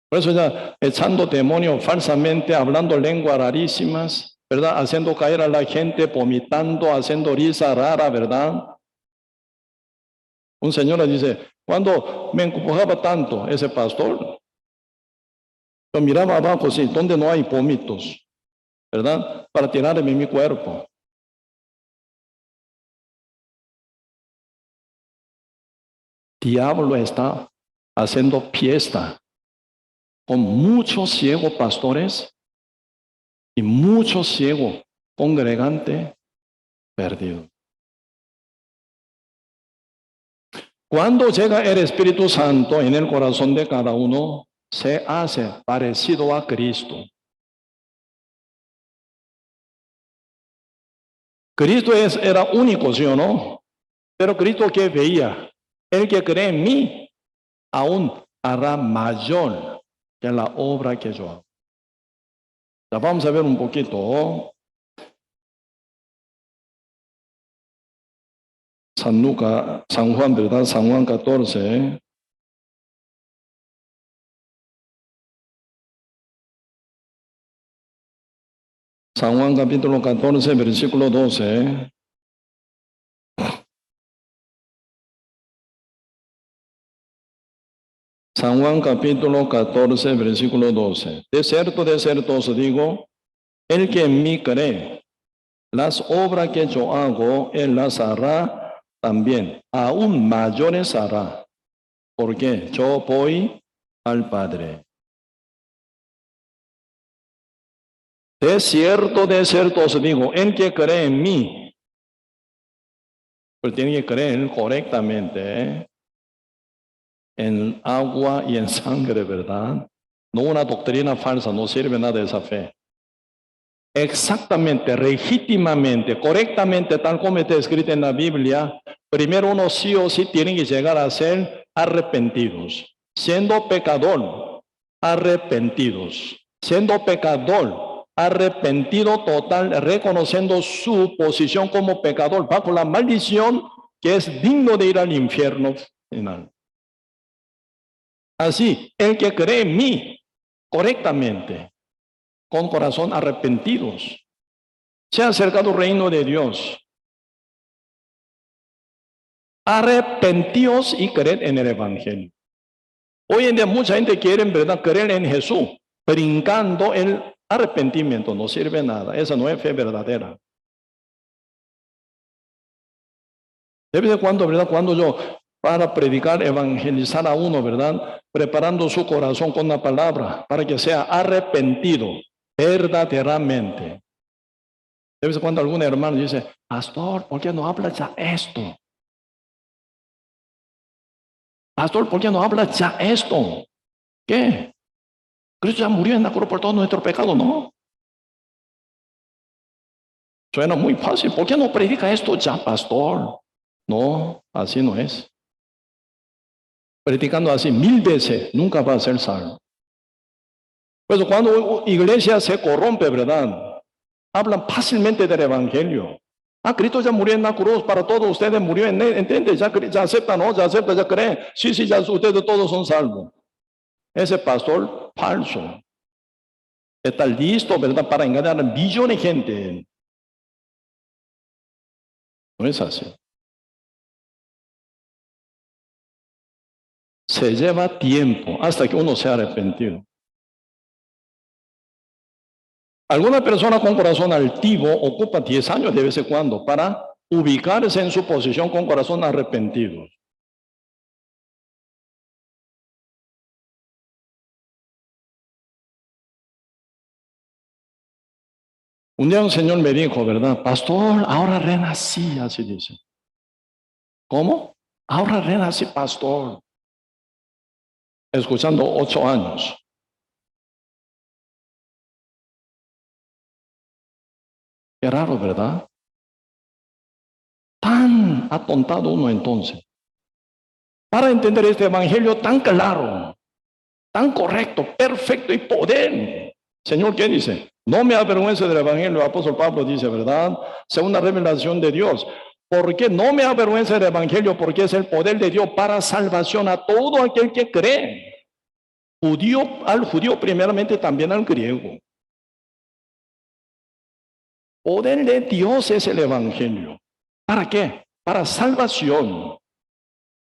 Por eso ya echando demonios falsamente, hablando lenguas rarísimas, ¿verdad? Haciendo caer a la gente, vomitando, haciendo risa rara, ¿verdad? Un señor le dice, cuando me empujaba tanto ese pastor, yo miraba abajo, sí, donde no hay vómitos, ¿verdad? Para tirarme mi cuerpo. Diablo está haciendo fiesta con muchos ciegos pastores y muchos ciegos congregantes perdidos. Cuando llega el Espíritu Santo en el corazón de cada uno, se hace parecido a Cristo. Cristo era único, ¿sí o no? Pero Cristo que veía, el que cree en mí, aún hará mayor que la obra que yo hago. Ya vamos a ver un poquito. San Juan, ¿verdad? San Juan 14. San Juan capítulo 14, versículo 12. San Juan capítulo 14, versículo 12. De cierto os digo, el que en mí cree, las obras que yo hago, él las hará también, aún mayores hará, porque yo voy al Padre. De cierto os digo, el que cree en mí, pero tiene que creer correctamente, en agua y en sangre, ¿verdad? No una doctrina falsa, no sirve nada de esa fe. Exactamente, legítimamente, correctamente, tal como está escrito en la Biblia, primero uno sí o sí tiene que llegar a ser arrepentidos. Siendo pecador, arrepentidos. Siendo pecador, arrepentido total, reconociendo su posición como pecador, bajo la maldición que es digno de ir al infierno final. Así, el que cree en mí correctamente, con corazón arrepentidos, se ha acercado al reino de Dios. Arrepentidos y creed en el Evangelio. Hoy en día mucha gente quiere en verdad creer en Jesús, brincando el arrepentimiento, no sirve nada. Esa no es fe verdadera. De vez en cuando, ¿verdad? Cuando yo para predicar, evangelizar a uno, ¿verdad? Preparando su corazón con la palabra para que sea arrepentido verdaderamente. De vez en cuando algún hermano dice, pastor, ¿por qué no hablas ya esto? Pastor, ¿por qué no hablas ya esto? ¿Qué? Cristo ya murió en la cruz por todo nuestro pecado, ¿no? Suena muy fácil. ¿Por qué no predica esto ya, pastor? No, así no es. Predicando así 1000 veces, nunca va a ser salvo. Pues cuando iglesia se corrompe, ¿verdad? Hablan fácilmente del evangelio. Ah, Cristo ya murió en la cruz para todos ustedes, murió en él, ¿entiendes? Ya aceptan, ¿no? Ya aceptan, ya creen. Sí, sí, ya ustedes todos son salvos. Ese pastor falso está listo, ¿verdad? Para engañar a millones de gente. No es así. Se lleva tiempo hasta que uno sea arrepentido. Alguna persona con corazón altivo ocupa 10 años de vez en cuando para ubicarse en su posición con corazón arrepentido. Un día un señor me dijo, ¿verdad? Pastor, ahora renací, así dice. ¿Cómo? Ahora renací, pastor. Escuchando 8 años. Qué raro, ¿verdad? Tan atontado uno entonces. Para entender este evangelio tan claro, tan correcto, perfecto y poder. Señor, ¿qué dice? No me avergüence del evangelio, el apóstol Pablo dice, ¿verdad? Según la revelación de Dios. ¿Por qué no me avergüence del evangelio? Porque es el poder de Dios para salvación a todo aquel que cree. Al judío primeramente, también al griego. Poder de Dios es el evangelio. ¿Para qué? Para salvación.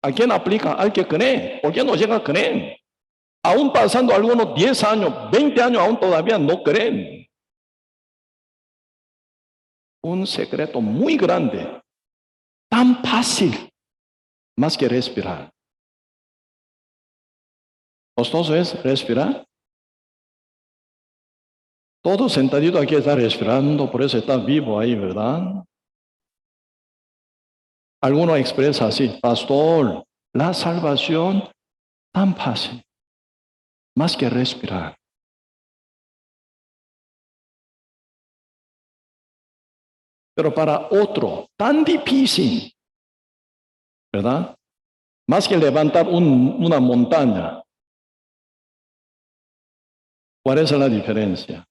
¿A quién aplica? Al que cree. ¿Por qué no llega a creer? Aún pasando algunos 10 años, 20 años, aún todavía no creen. Un secreto muy grande, tan fácil, más que respirar. Costoso es respirar. Todo sentadito aquí está respirando, por eso está vivo ahí, ¿verdad? Alguno expresa así, pastor, la salvación tan fácil, más que respirar. Pero para otro, tan difícil, ¿verdad? Más que levantar una montaña. ¿Cuál es la diferencia?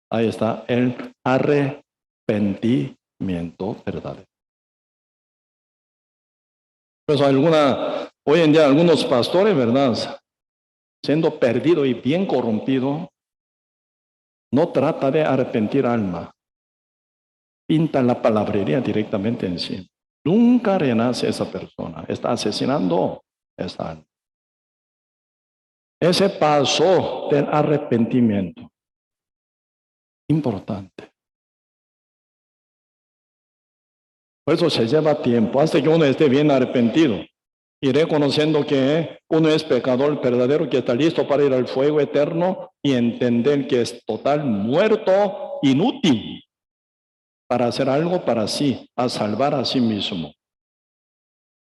Ahí está el arrepentimiento verdadero. Pues hoy en día algunos pastores, ¿verdad? Siendo perdido y bien corrompido, no trata de arrepentir alma. Pinta la palabrería directamente en sí. Nunca renace esa persona. Está asesinando esa alma. Ese paso del arrepentimiento. Importante. Por eso se lleva tiempo hasta que uno esté bien arrepentido y reconociendo que uno es pecador verdadero, que está listo para ir al fuego eterno y entender que es total muerto, inútil para hacer algo para sí, a salvar a sí mismo.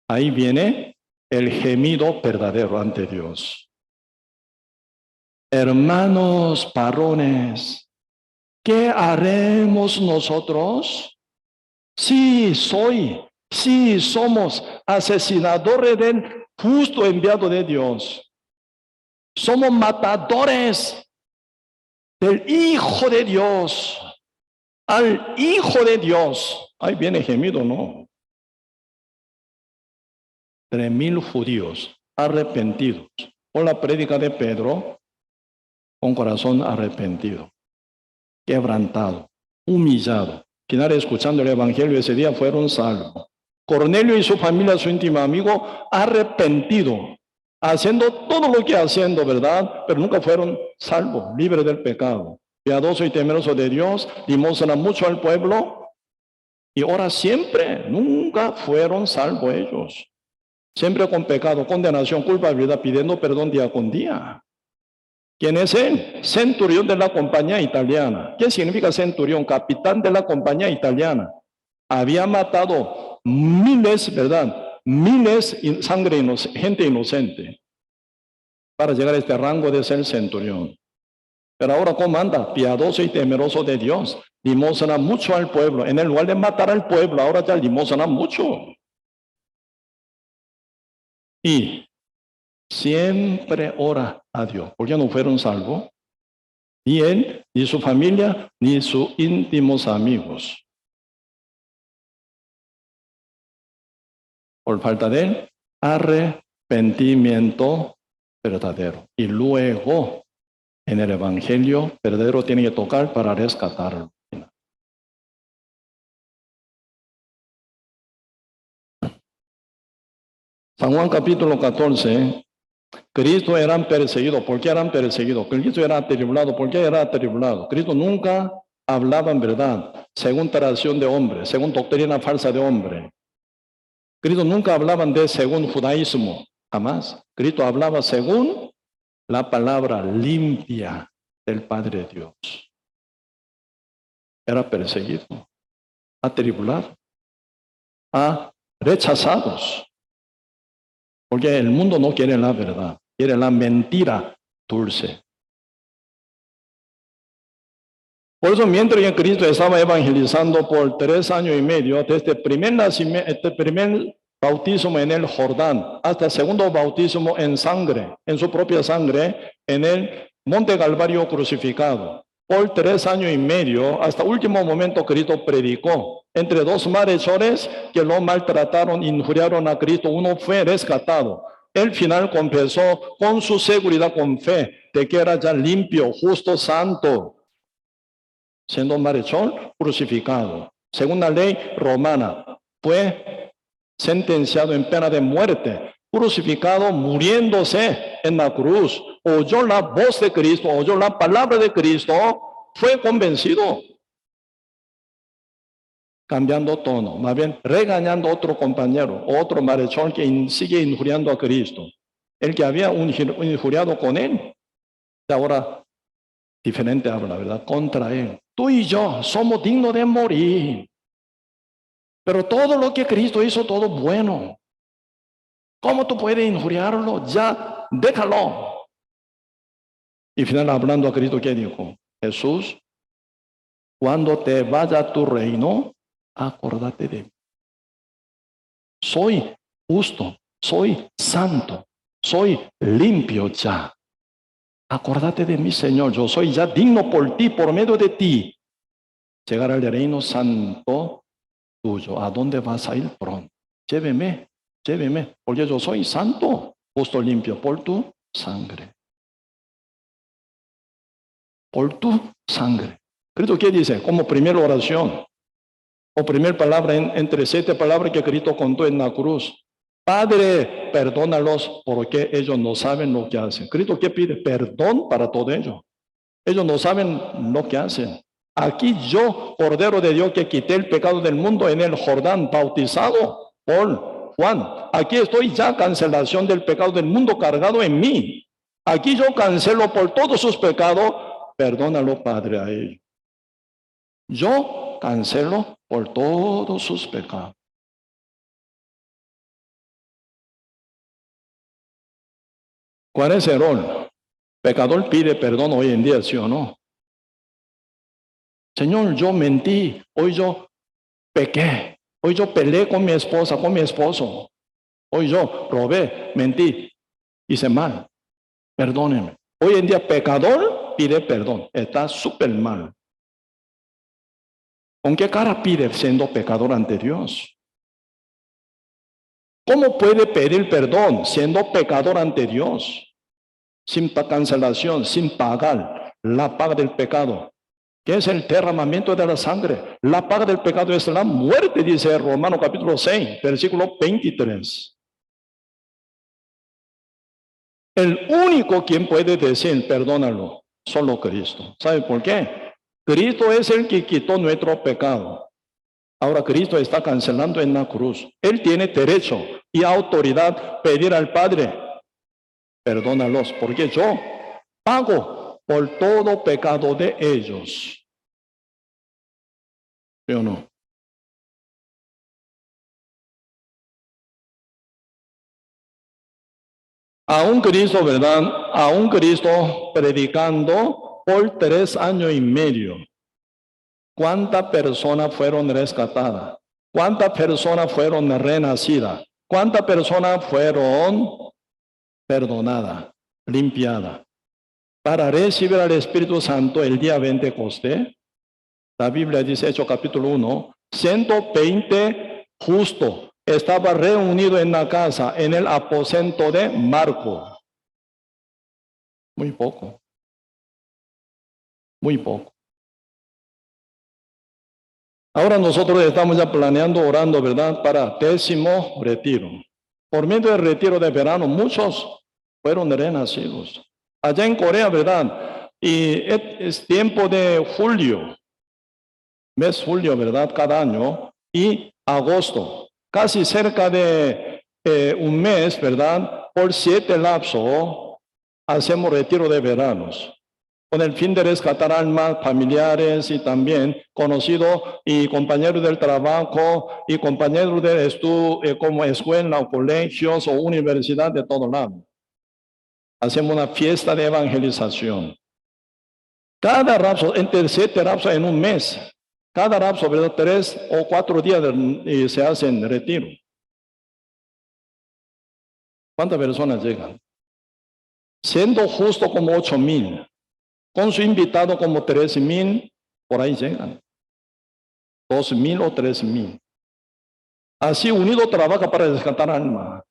Ahí viene el gemido verdadero ante Dios. Hermanos varones, ¿qué haremos nosotros? Sí, somos asesinadores del justo enviado de Dios. Somos matadores del Hijo de Dios. Al Hijo de Dios. Ahí viene gemido, ¿no? 3,000 judíos arrepentidos por la prédica de Pedro, con corazón arrepentido, quebrantado, humillado. Quienes escuchando el evangelio ese día fueron salvos. Cornelio y su familia, su íntimo amigo, arrepentido, haciendo todo lo que haciendo, ¿verdad? Pero nunca fueron salvos, libres del pecado. Piadoso y temeroso de Dios, limosna mucho al pueblo, y ahora siempre, nunca fueron salvos ellos. Siempre con pecado, condenación, culpabilidad, pidiendo perdón día con día. ¿Quién es él? Centurión de la compañía italiana. ¿Qué significa centurión? Capitán de la compañía italiana. Había matado miles, ¿verdad? Miles, gente inocente. para llegar a este rango de ser centurión. Pero ahora, ¿cómo anda? Piadoso y temeroso de Dios. Limosna mucho al pueblo. En el lugar de matar al pueblo, ahora ya limosna mucho. Y siempre ora a Dios. ¿Por qué no fueron salvos? Ni él, ni su familia, ni sus íntimos amigos. Por falta de arrepentimiento verdadero. Y luego, en el evangelio verdadero tiene que tocar para rescatarlo. San Juan capítulo 14, Cristo era perseguido. ¿Por qué eran perseguidos? Cristo era atribulado. ¿Por qué era atribulado? Cristo nunca hablaba en verdad, según tradición de hombre, según doctrina falsa de hombre. Cristo nunca hablaba de según judaísmo, jamás. Cristo hablaba según la palabra limpia del Padre Dios. Era perseguido, atribulado, rechazados. Porque el mundo no quiere la verdad, quiere la mentira dulce. Por eso, mientras que Cristo estaba evangelizando por 3 años y medio, desde el primer nacimiento, este primer bautismo en el Jordán, hasta el segundo bautismo en sangre, en su propia sangre, en el Monte Calvario crucificado. Por 3 años y medio, hasta el último momento, Cristo predicó. Entre dos malhechores que lo maltrataron, injuriaron a Cristo, uno fue rescatado. El final confesó con su seguridad, con fe, de que era ya limpio, justo, santo, siendo malhechor, crucificado. Según la ley romana, fue sentenciado en pena de muerte, crucificado, muriéndose en la cruz. Oyó la voz de Cristo, oyó la palabra de Cristo, fue convencido. Cambiando tono, más bien regañando a otro compañero, otro malhechor que sigue injuriando a Cristo. El que había injuriado con él, ahora diferente habla, ¿verdad? Contra él. Tú y yo somos dignos de morir. Pero todo lo que Cristo hizo, todo bueno. ¿Cómo tú puedes injuriarlo? Ya, déjalo. Y final hablando a Cristo, ¿qué dijo? Jesús, cuando te vaya a tu reino, acuérdate de mí. Soy justo, soy santo, soy limpio ya. Acuérdate de mí, Señor, yo soy ya digno por ti, por medio de ti. Llegar al reino santo tuyo. ¿A dónde vas a ir pronto? Lléveme, lléveme, porque yo soy santo, justo, limpio por tu sangre. Por tu sangre. Cristo, ¿qué dice? Como primera oración, o primera palabra entre 7 palabras que Cristo contó en la cruz. Padre, perdónalos porque ellos no saben lo que hacen. Cristo, ¿qué pide? Perdón para todo ello. Ellos no saben lo que hacen. Aquí yo, Cordero de Dios, que quité el pecado del mundo en el Jordán, bautizado por Juan. Aquí estoy ya, cancelación del pecado del mundo cargado en mí. Aquí yo cancelo por todos sus pecados. Perdónalo, Padre, a ellos. Yo cancelo por todos sus pecados. ¿Cuál es el rol? Pecador pide perdón hoy en día, ¿sí o no? Señor, yo mentí, hoy yo pequé, hoy yo peleé con mi esposa, con mi esposo, hoy yo robé, mentí, hice mal, perdóneme. Hoy en día pecador pide perdón, está súper mal. ¿Con qué cara pide siendo pecador ante Dios? ¿Cómo puede pedir perdón siendo pecador ante Dios? Sin cancelación, sin pagar la paga del pecado, que es el derramamiento de la sangre. La paga del pecado es la muerte, dice Romanos capítulo 6, versículo 23. El único quien puede decir perdónalo, solo Cristo. ¿Sabe por qué? Cristo es el que quitó nuestro pecado. Ahora Cristo está cancelando en la cruz. Él tiene derecho y autoridad pedir al Padre, perdónalos, porque yo pago por todo pecado de ellos. ¿Sí o no? A un Cristo, ¿verdad? A un Cristo predicando por 3 años y medio. ¿Cuántas personas fueron rescatadas? ¿Cuántas personas fueron renacidas? ¿Cuántas personas fueron perdonadas, limpiadas? Para recibir al Espíritu Santo el día Pentecostés, la Biblia dice, Hechos capítulo 1, 120 justos estaban reunidos en la casa, en el aposento de Marco. Muy poco. Muy poco. Ahora nosotros estamos ya planeando, orando, ¿verdad? Para 10º retiro. Por medio del retiro de verano, muchos fueron renacidos. Allá en Corea, ¿verdad? Y es tiempo de julio, mes julio, ¿verdad? Cada año. Y agosto. Casi cerca de un mes, ¿verdad? Por 7 lapsos, hacemos retiro de veranos, con el fin de rescatar almas familiares y también conocidos y compañeros del trabajo y compañeros de estudio, como escuela o colegios o universidad de todo lado. Hacemos una fiesta de evangelización. Cada rapso, entre 7 rapsos en un mes. Cada rapso, ¿verdad? 3 o 4 días se hacen retiro. ¿Cuántas personas llegan? Siendo justo como 8,000. Con su invitado como 13,000, por ahí llegan. 12,000 o 13,000. Así unido trabaja para rescatar alma.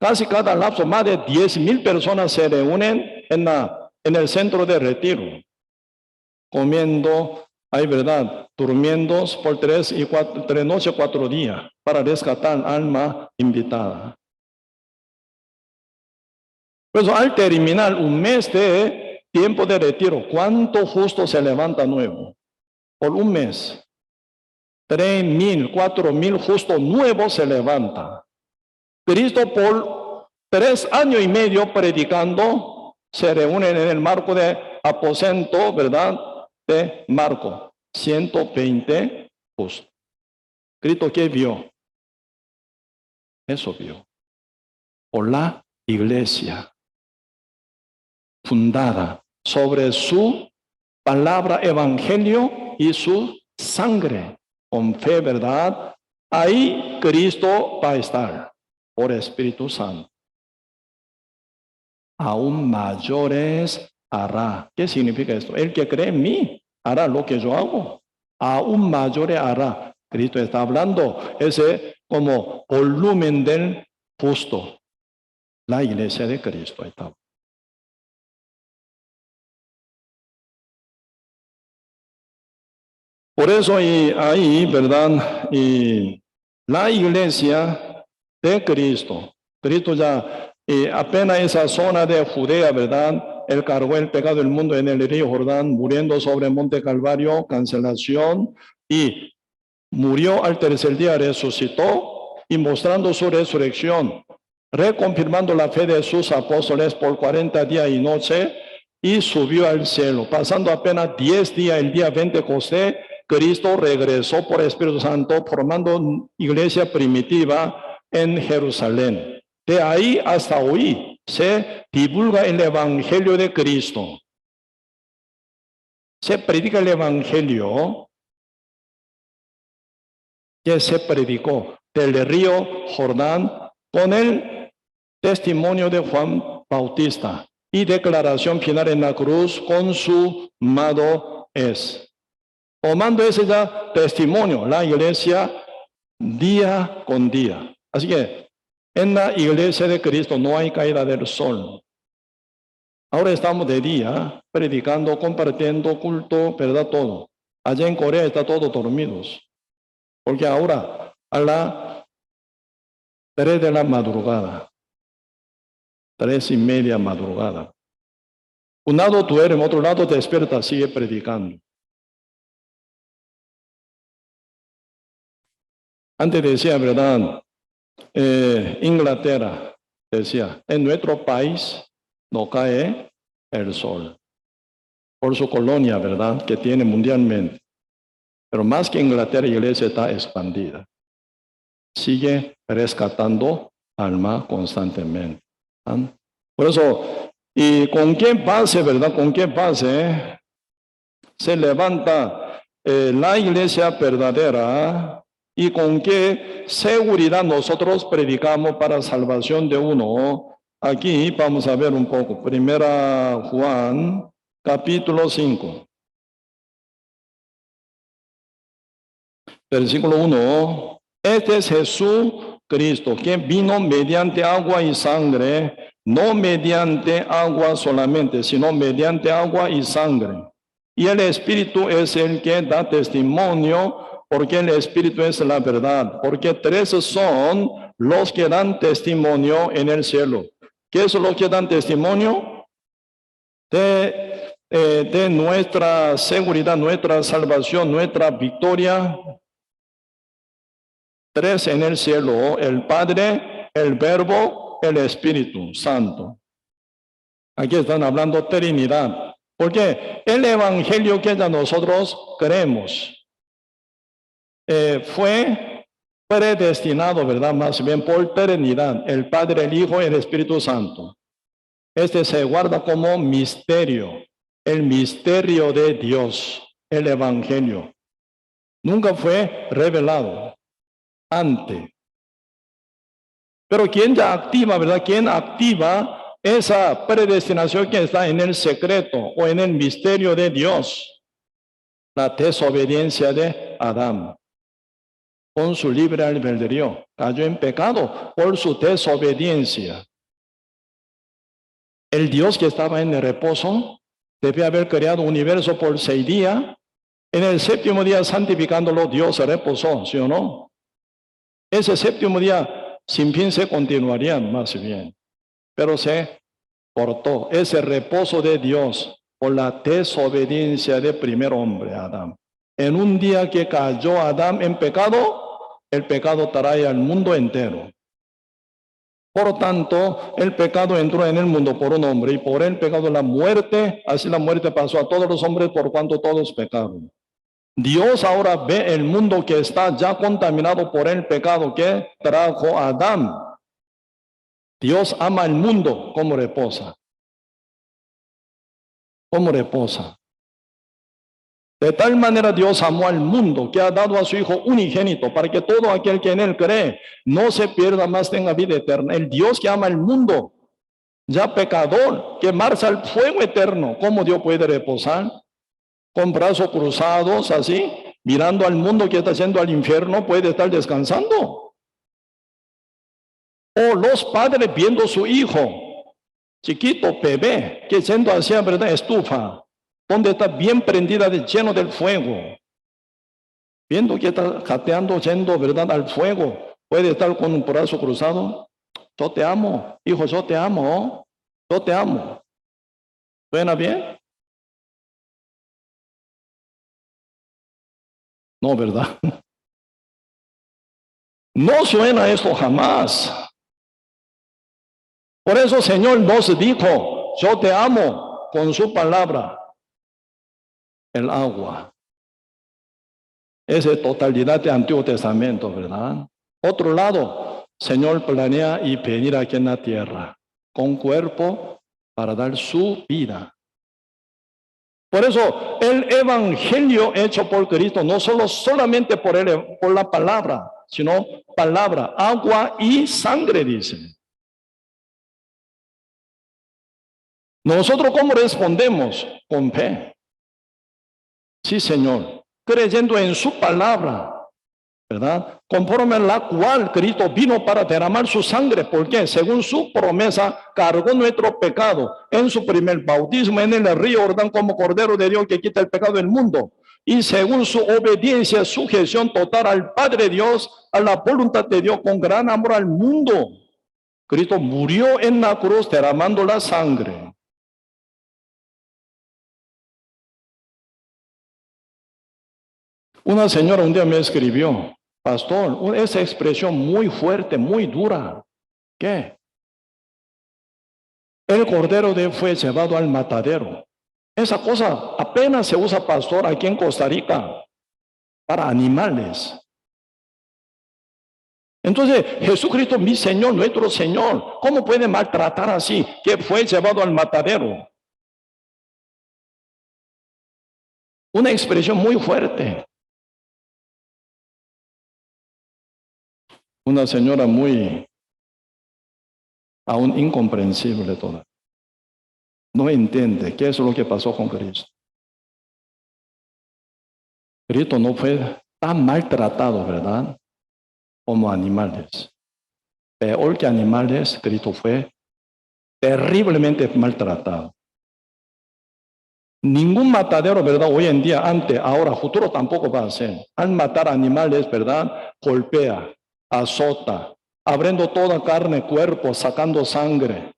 Casi cada lapso, más de 10,000 personas se reúnen en el centro de retiro. Comiendo, hay verdad, durmiendo por 3 noches, 4 días, para rescatar alma invitada. Pues al terminar un mes de tiempo de retiro, ¿cuánto justo se levanta nuevo? Por un mes. 3,000, 4,000 justos nuevos se levanta. Cristo por 3 años y medio predicando, se reúnen en el marco de aposento, ¿verdad? De Marco, 120 justos. Cristo, ¿qué vio? Eso vio. Por la iglesia fundada sobre su palabra evangelio y su sangre, con fe, ¿verdad? Ahí Cristo va a estar por Espíritu Santo. Aún mayores hará. ¿Qué significa esto? El que cree en mí hará lo que yo hago. Aún mayores hará. Cristo está hablando ese como volumen del justo. La iglesia de Cristo está. Por eso ahí, ¿verdad? Y la iglesia de Cristo. Cristo ya apenas esa zona de Judea, ¿verdad? Él cargó el pecado del mundo en el río Jordán, muriendo sobre el monte Calvario, cancelación, y murió al 3er día, resucitó y mostrando su resurrección, reconfirmando la fe de sus apóstoles por 40 días y noche, y subió al cielo. Pasando apenas 10 días, el día Pentecostés, Cristo regresó por Espíritu Santo, formando iglesia primitiva en Jerusalén. De ahí hasta hoy se divulga el Evangelio de Cristo. Se predica el Evangelio que se predicó del río Jordán con el testimonio de Juan Bautista y declaración final en la cruz: consumado es. Tomando ese ya testimonio, la iglesia día con día. Así que en la iglesia de Cristo no hay caída del sol. Ahora estamos de día predicando, compartiendo, culto, ¿verdad? Todo. Allá en Corea está todos dormidos. Porque ahora a las 3 de la madrugada, 3:30 madrugada, un lado duerme, otro lado despierta, sigue predicando. Antes decía, ¿verdad? Inglaterra decía, en nuestro país no cae el sol. Por su colonia, ¿verdad? Que tiene mundialmente. Pero más que Inglaterra, la iglesia está expandida. Sigue rescatando alma constantemente. Por eso, ¿y con qué base, verdad? ¿Con qué base se levanta la iglesia verdadera? ¿Y con qué seguridad nosotros predicamos para salvación de uno? Aquí vamos a ver un poco. Primera Juan, capítulo 5. Versículo 1. Este es Jesucristo, que vino mediante agua y sangre, no mediante agua solamente, sino mediante agua y sangre. Y el Espíritu es el que da testimonio, porque el Espíritu es la verdad. Porque tres son los que dan testimonio en el cielo. ¿Qué es lo que dan testimonio? De nuestra seguridad, nuestra salvación, nuestra victoria. Tres en el cielo: el Padre, el Verbo, el Espíritu Santo. Aquí están hablando Trinidad. Porque el Evangelio que ya nosotros creemos fue predestinado, ¿verdad? Más bien por Trinidad, el Padre, el Hijo y el Espíritu Santo. Este se guarda como misterio, el misterio de Dios, el Evangelio. Nunca fue revelado antes. Pero ¿quién ya activa, verdad? ¿Quién activa esa predestinación que está en el secreto o en el misterio de Dios? La desobediencia de Adán. Con su libre albedrío, cayó en pecado por su desobediencia. El Dios que estaba en el reposo debe haber creado un universo por 6 días. En el séptimo día, santificándolo, Dios se reposó, ¿sí o no? Ese séptimo día sin fin se continuaría más bien, pero se cortó ese reposo de Dios por la desobediencia del primer hombre, Adán. En un día que cayó Adán en pecado, el pecado trae al mundo entero. Por tanto, el pecado entró en el mundo por un hombre, y por el pecado la muerte, así la muerte pasó a todos los hombres por cuanto todos pecaron. Dios ahora ve el mundo que está ya contaminado por el pecado que trajo Adán. Dios ama el mundo como reposa. Como reposa. De tal manera Dios amó al mundo que ha dado a su Hijo unigénito para que todo aquel que en él cree no se pierda, más tenga vida eterna. El Dios que ama al mundo, ya pecador, quemarse al fuego eterno, ¿cómo Dios puede reposar? Con brazos cruzados así, mirando al mundo que está yendo al infierno, puede estar descansando. O los padres viendo a su hijo, chiquito, bebé, que yendo hacia, ¿verdad?, estufa, donde está bien prendida, lleno del fuego, viendo que está jateando, yendo, ¿verdad?, al fuego, puede estar con un brazo cruzado. Yo te amo, hijo, yo te amo, yo te amo. ¿Suena bien? No, ¿verdad? No suena esto jamás. Por eso el Señor nos dijo, yo te amo, con su palabra, el agua. Esa es totalidad del Antiguo Testamento, ¿verdad? Otro lado, Señor planea y venir aquí en la tierra, con cuerpo para dar su vida. Por eso, el evangelio hecho por Cristo, no solamente por la palabra, sino palabra, agua y sangre, dice. ¿Nosotros cómo respondemos? Con fe. Sí, Señor, creyendo en su palabra, ¿verdad? Conforme a la cual Cristo vino para derramar su sangre, porque según su promesa cargó nuestro pecado en su primer bautismo en el río Jordán como Cordero de Dios que quita el pecado del mundo. Y según su obediencia, sujeción total al Padre Dios, a la voluntad de Dios, con gran amor al mundo, Cristo murió en la cruz derramando la sangre. Una señora un día me escribió, pastor, esa expresión muy fuerte, muy dura. ¿Qué? El cordero fue llevado al matadero. Esa cosa apenas se usa, pastor, aquí en Costa Rica para animales. Entonces, Jesucristo, mi Señor, nuestro Señor, ¿cómo puede maltratar así? Que fue llevado al matadero. Una expresión muy fuerte. Una señora muy, aún incomprensible toda. No entiende qué es lo que pasó con Cristo. Cristo no fue tan maltratado, ¿verdad? Como animales. Peor que animales, Cristo fue terriblemente maltratado. Ningún matadero, ¿verdad? Hoy en día, antes, ahora, futuro tampoco va a ser. Al matar animales, ¿verdad? Golpea, azota, abriendo toda carne, cuerpo, sacando sangre.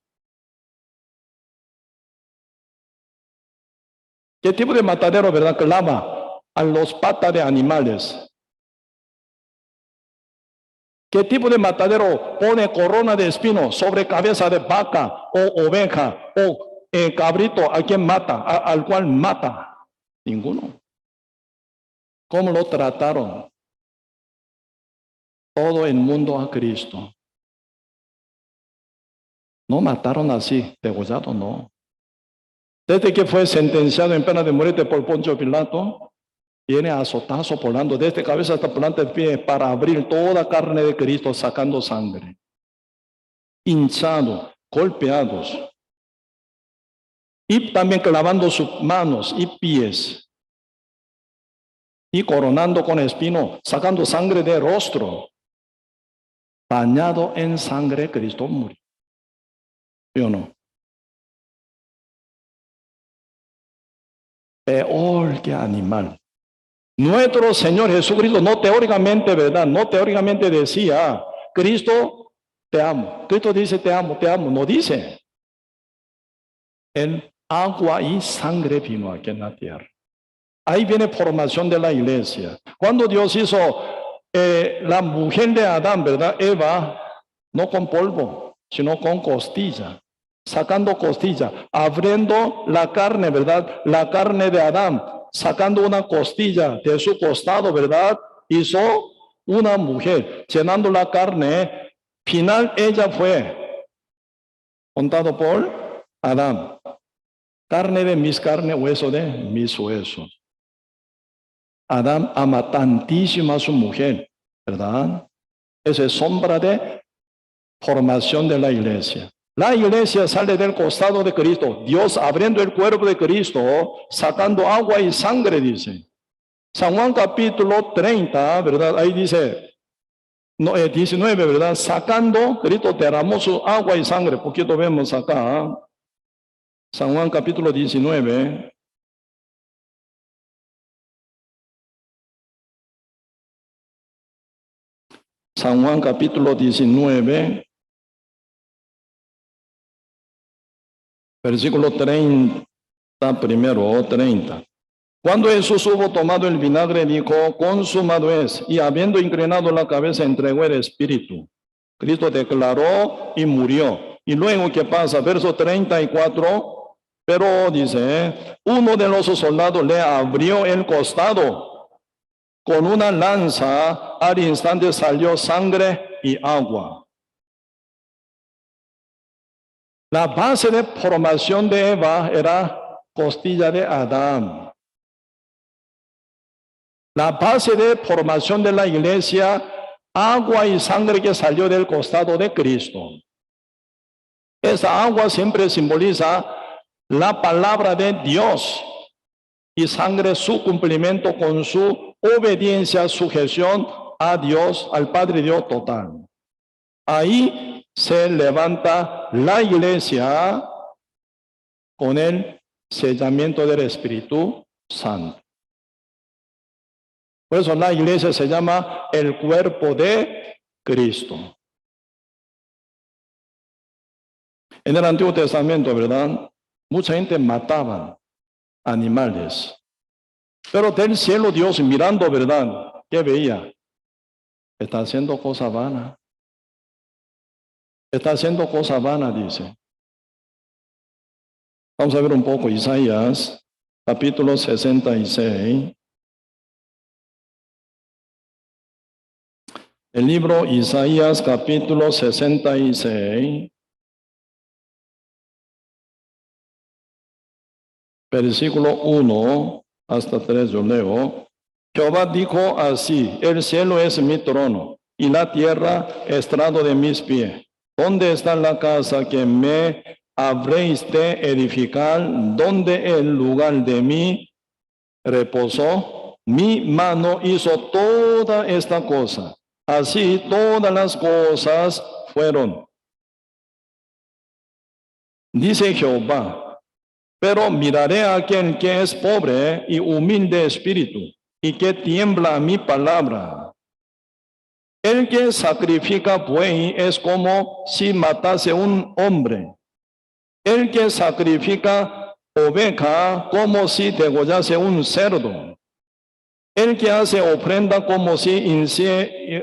¿Qué tipo de matadero, verdad? Clava a los patas de animales. ¿Qué tipo de matadero pone corona de espinos sobre cabeza de vaca o oveja o cabrito a quien mata, al cual mata? Ninguno. ¿Cómo lo trataron? Todo el mundo a Cristo. No mataron así, degollado no. Desde que fue sentenciado en pena de muerte por Poncio Pilato, viene azotazo volando desde cabeza hasta planta de pie para abrir toda carne de Cristo sacando sangre. Hinchado, golpeados. Y también clavando sus manos y pies. Y coronando con espino, sacando sangre de rostro. Bañado en sangre, Cristo murió. ¿Sí o no? Peor que animal. Nuestro Señor Jesucristo, no teóricamente, ¿verdad? No teóricamente decía, Cristo, te amo. Cristo dice, te amo, no dice. El agua y sangre vino aquí en la tierra. Ahí viene formación de la iglesia. Cuando Dios hizo la mujer de Adán, ¿verdad? Eva, no con polvo, sino con costilla. Sacando costilla, abriendo la carne, ¿verdad? La carne de Adán, sacando una costilla de su costado, ¿verdad? Hizo una mujer, llenando la carne. Final ella fue contado por Adán. Carne de mis carnes, hueso de mis huesos. Adán ama tantísimo a su mujer, ¿verdad? Esa es sombra de formación de la iglesia. La iglesia sale del costado de Cristo, Dios abriendo el cuerpo de Cristo, sacando agua y sangre, dice. San Juan capítulo 30, ¿verdad? Ahí dice, 19, ¿verdad? Sacando, Cristo derramó su agua y sangre, poquito vemos acá. San Juan capítulo 19. San Juan capítulo 19. Versículo 30, primero, 30. Cuando Jesús hubo tomado el vinagre, dijo, consumado es, y habiendo inclinado la cabeza, entregó el Espíritu. Cristo declaró y murió. Y luego, ¿qué pasa? Verso 34, pero dice, uno de los soldados le abrió el costado con una lanza, al instante salió sangre y agua. La base de formación de Eva era costilla de Adán. La base de formación de la iglesia, agua y sangre que salió del costado de Cristo. Esa agua siempre simboliza la palabra de Dios y sangre su cumplimiento con su obediencia, sujeción a Dios, al Padre Dios total. Ahí se levanta la iglesia con el sellamiento del Espíritu Santo. Por eso la iglesia se llama el cuerpo de Cristo. En el Antiguo Testamento, ¿verdad? Mucha gente mataba animales. Pero del cielo Dios mirando, ¿verdad? ¿Qué veía? Está haciendo cosa vana. Está haciendo cosa vana, dice. Vamos a ver un poco Isaías, capítulo 66. El libro Isaías capítulo 66, versículo 1 hasta 3 yo leo. Jehová dijo así: el cielo es mi trono y la tierra estrado de mis pies. ¿Dónde está la casa que me habréis de edificar? ¿Dónde el lugar de mi reposo? Mi mano hizo toda esta cosa. Así todas las cosas fueron. Dice Jehová: pero miraré a aquel que es pobre y humilde de espíritu, y que tiembla a mi palabra. El que sacrifica buey es como si matase un hombre. El que sacrifica oveja como si degollase un cerdo. El que hace ofrenda como si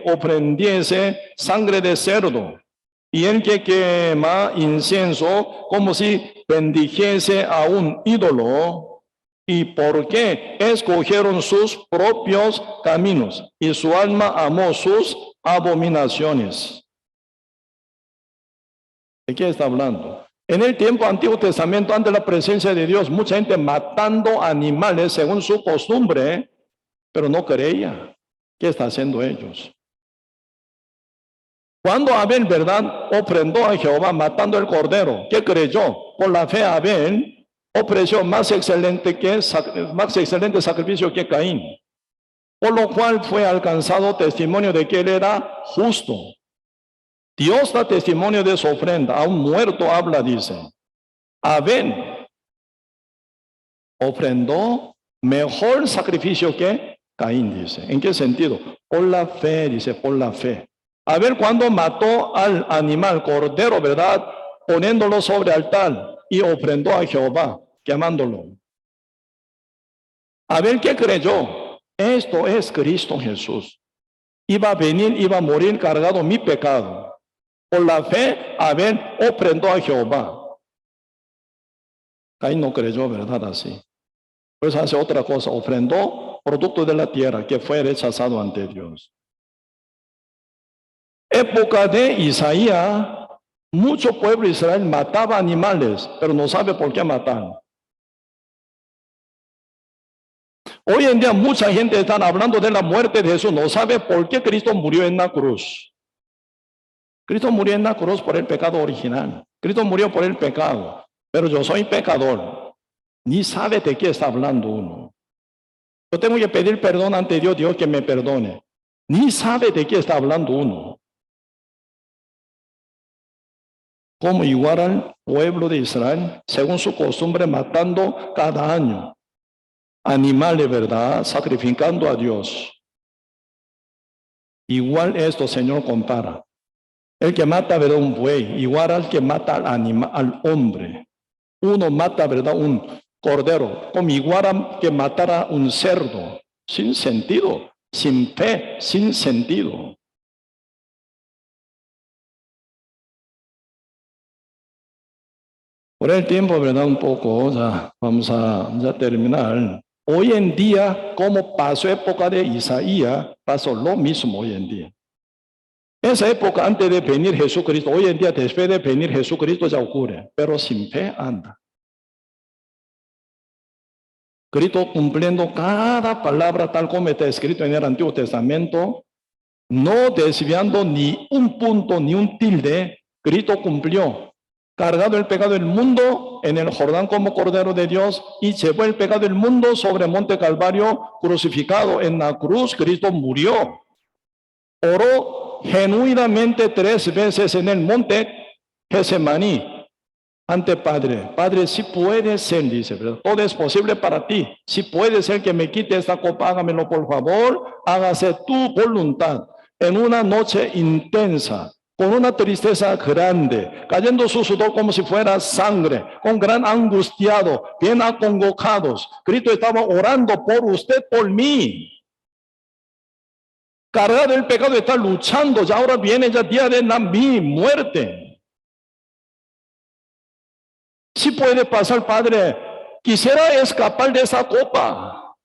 ofrendiese sangre de cerdo. Y el que quema incienso como si bendijese a un ídolo. ¿Y por qué escogieron sus propios caminos? Y su alma amó sus abominaciones. ¿De qué está hablando? En el tiempo Antiguo Testamento, ante la presencia de Dios, mucha gente matando animales según su costumbre, pero no creía. ¿Qué está haciendo ellos? Cuando Abel, ¿verdad?, ofrendó a Jehová matando el cordero, ¿qué creyó? Por la fe Abel ofreció más excelente sacrificio que Caín, por lo cual fue alcanzado testimonio de que él era justo. Dios da testimonio de su ofrenda, a un muerto habla, dice. Abel ofrendó mejor sacrificio que Caín, dice. ¿En qué sentido? Por la fe, dice, por la fe. Abel cuando mató al animal cordero, ¿verdad?, poniéndolo sobre altar y ofrendó a Jehová, quemándolo. Abel, ¿qué creyó? Esto es Cristo Jesús. Iba a venir, iba a morir cargado mi pecado. Por la fe, Abel ofrendó a Jehová. Caín no creyó, ¿verdad? Así. Pues hace otra cosa, ofrendó producto de la tierra que fue rechazado ante Dios. Época de Isaías, mucho pueblo de Israel mataba animales, pero no sabe por qué mataron. Hoy en día mucha gente está hablando de la muerte de Jesús, no sabe por qué Cristo murió en la cruz. Cristo murió en la cruz por el pecado original. Cristo murió por el pecado, pero yo soy pecador. Ni sabe de qué está hablando uno. Yo tengo que pedir perdón ante Dios, Dios que me perdone. Ni sabe de qué está hablando uno. Como igual al pueblo de Israel, según su costumbre, matando cada año animales, ¿verdad?, sacrificando a Dios. Igual esto, Señor, compara. El que mata, ¿verdad?, un buey, igual al que mata al hombre. Uno mata, ¿verdad?, un cordero, como igual al que matara un cerdo. Sin sentido, sin fe, sin sentido. Por el tiempo, ¿verdad?, un poco, ya vamos a terminar. Hoy en día, como pasó época de Isaías, pasó lo mismo hoy en día. Esa época antes de venir Jesucristo, hoy en día después de venir Jesucristo ya ocurre, pero sin fe anda. Cristo cumpliendo cada palabra tal como está escrito en el Antiguo Testamento, no desviando ni un punto ni un tilde. Cristo cumplió, cargado el pecado del mundo en el Jordán como Cordero de Dios, y llevó el pecado del mundo sobre el monte Calvario, crucificado en la cruz. Cristo murió, oró genuinamente 3 veces en el monte Getsemaní ante Padre. Padre, si puede ser, dice, ¿verdad?, todo es posible para ti. Si puede ser que me quite esta copa, hágamelo por favor. Hágase tu voluntad. En una noche intensa, con una tristeza grande, cayendo su sudor como si fuera sangre, con gran angustiado, bien acongojados, Cristo estaba orando por usted, por mí. Cargado del pecado, está luchando. Ya ahora viene ya día de mi muerte. Si puede pasar, Padre, quisiera escapar de esa copa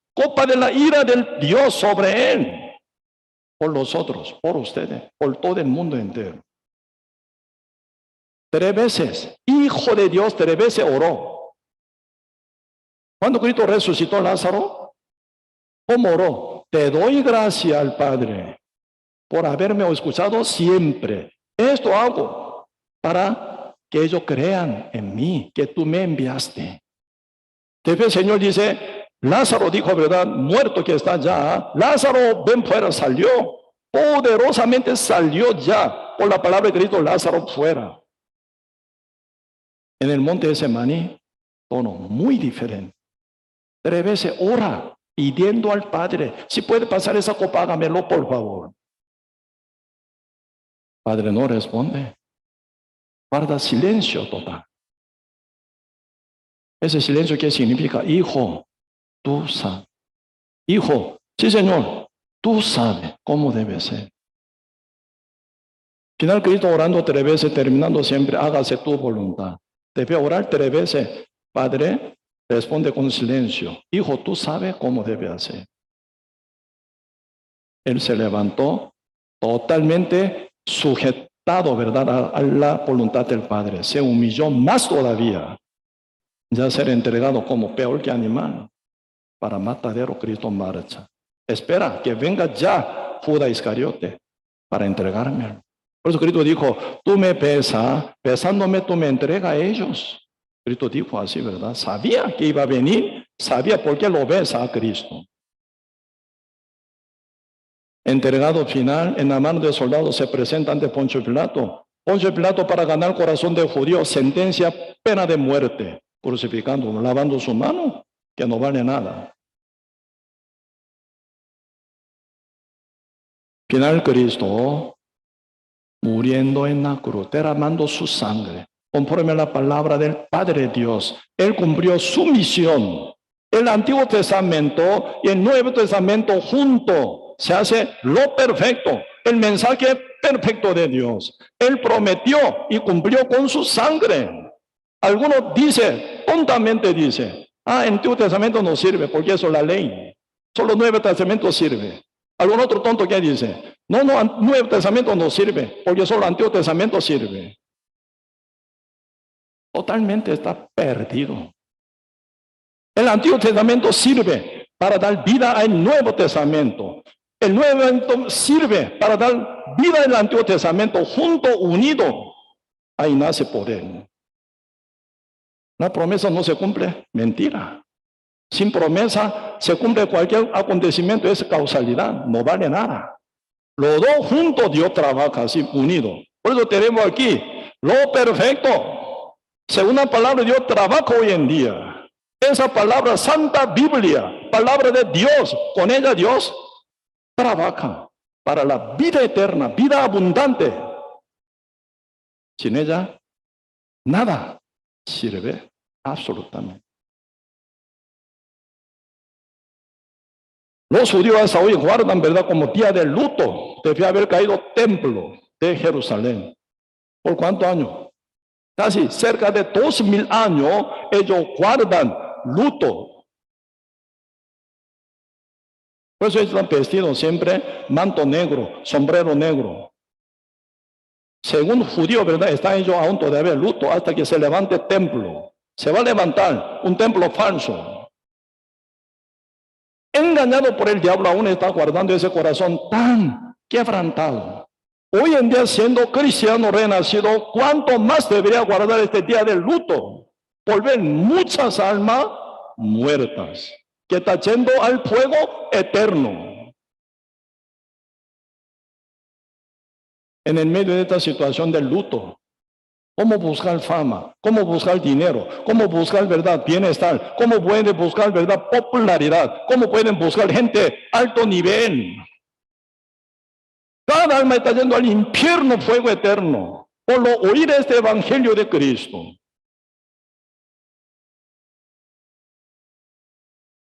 de la ira del Dios sobre él. por los otros, por ustedes, por todo el mundo entero. 3 veces, Hijo de Dios 3 veces oró. Cuando Cristo resucitó a Lázaro, ¿cómo oró? Te doy gracias al Padre por haberme escuchado siempre. Esto hago para que ellos crean en mí, que tú me enviaste. Después el Señor dice, Lázaro dijo, ¿verdad? Muerto que está ya. Lázaro, ven fuera, salió. Poderosamente salió ya. Por la palabra de Cristo, Lázaro fuera. En el monte de Semaní, tono muy diferente. 3 veces ora, pidiendo al Padre, si puede pasar esa copa, hágamelo por favor. Padre no responde. Guarda silencio total. Ese silencio, ¿qué significa? Hijo, tú sabes. Hijo, sí Señor, tú sabes cómo debe ser. Final Cristo orando 3 veces, terminando siempre, hágase tu voluntad. Debe orar 3 veces. Padre, responde con silencio. Hijo, tú sabes cómo debe hacer. Él se levantó totalmente sujetado, ¿verdad?, a la voluntad del Padre. Se humilló más todavía. Ya ser entregado como peor que animal. Para matadero, Cristo marcha. Espera que venga ya Judas Iscariote para entregarme. Por eso Cristo dijo, tú me pesas, pesándome tú me entregas a ellos. Cristo dijo así, ¿verdad? Sabía que iba a venir, sabía por qué lo besa a Cristo. Entregado final, en la mano del soldado se presenta ante Poncio Pilato. Poncio Pilato, para ganar el corazón del judío, sentencia pena de muerte, crucificando, lavando su mano, que no vale nada. Final Cristo, muriendo en la cruz, derramando su sangre, conforme a la palabra del Padre Dios. Él cumplió su misión. El Antiguo Testamento y el Nuevo Testamento junto se hace lo perfecto, el mensaje perfecto de Dios. Él prometió y cumplió con su sangre. Algunos dicen, tontamente dicen, el Antiguo Testamento no sirve porque eso es la ley. Solo el Nuevo Testamento sirve. Algún otro tonto que dice, no, Nuevo Testamento no sirve, porque solo el Antiguo Testamento sirve. Totalmente está perdido. El Antiguo Testamento sirve para dar vida al Nuevo Testamento. El Nuevo Testamento sirve para dar vida al Antiguo Testamento, junto, unido. Ahí nace poder. La promesa no se cumple, mentira. Sin promesa se cumple cualquier acontecimiento, es causalidad, no vale nada. Los dos juntos Dios trabaja así, unido. Por eso tenemos aquí lo perfecto. Según la palabra de Dios trabaja hoy en día. Esa palabra Santa Biblia, palabra de Dios, con ella Dios trabaja para la vida eterna, vida abundante. Sin ella, nada sirve absolutamente. Los judíos hasta hoy guardan, ¿verdad?, como día de luto. Debe haber caído templo de Jerusalén. ¿Por cuántos años? Casi cerca de 2000 años ellos guardan luto. Por eso están vestidos siempre manto negro, sombrero negro. Según judíos, ¿verdad?, están ellos aún todavía en luto hasta que se levante el templo. Se va a levantar un templo falso. Engañado por el diablo, aún está guardando ese corazón tan quebrantado. Hoy en día, siendo cristiano renacido, ¿cuánto más debería guardar este día del luto? Por ver muchas almas muertas que están yendo al fuego eterno. En el medio de esta situación del luto, ¿cómo buscar fama? ¿Cómo buscar dinero? ¿Cómo buscar, verdad, bienestar? ¿Cómo pueden buscar, verdad, popularidad? ¿Cómo pueden buscar gente alto nivel? Cada alma está yendo al infierno, fuego eterno, por lo oír este evangelio de Cristo.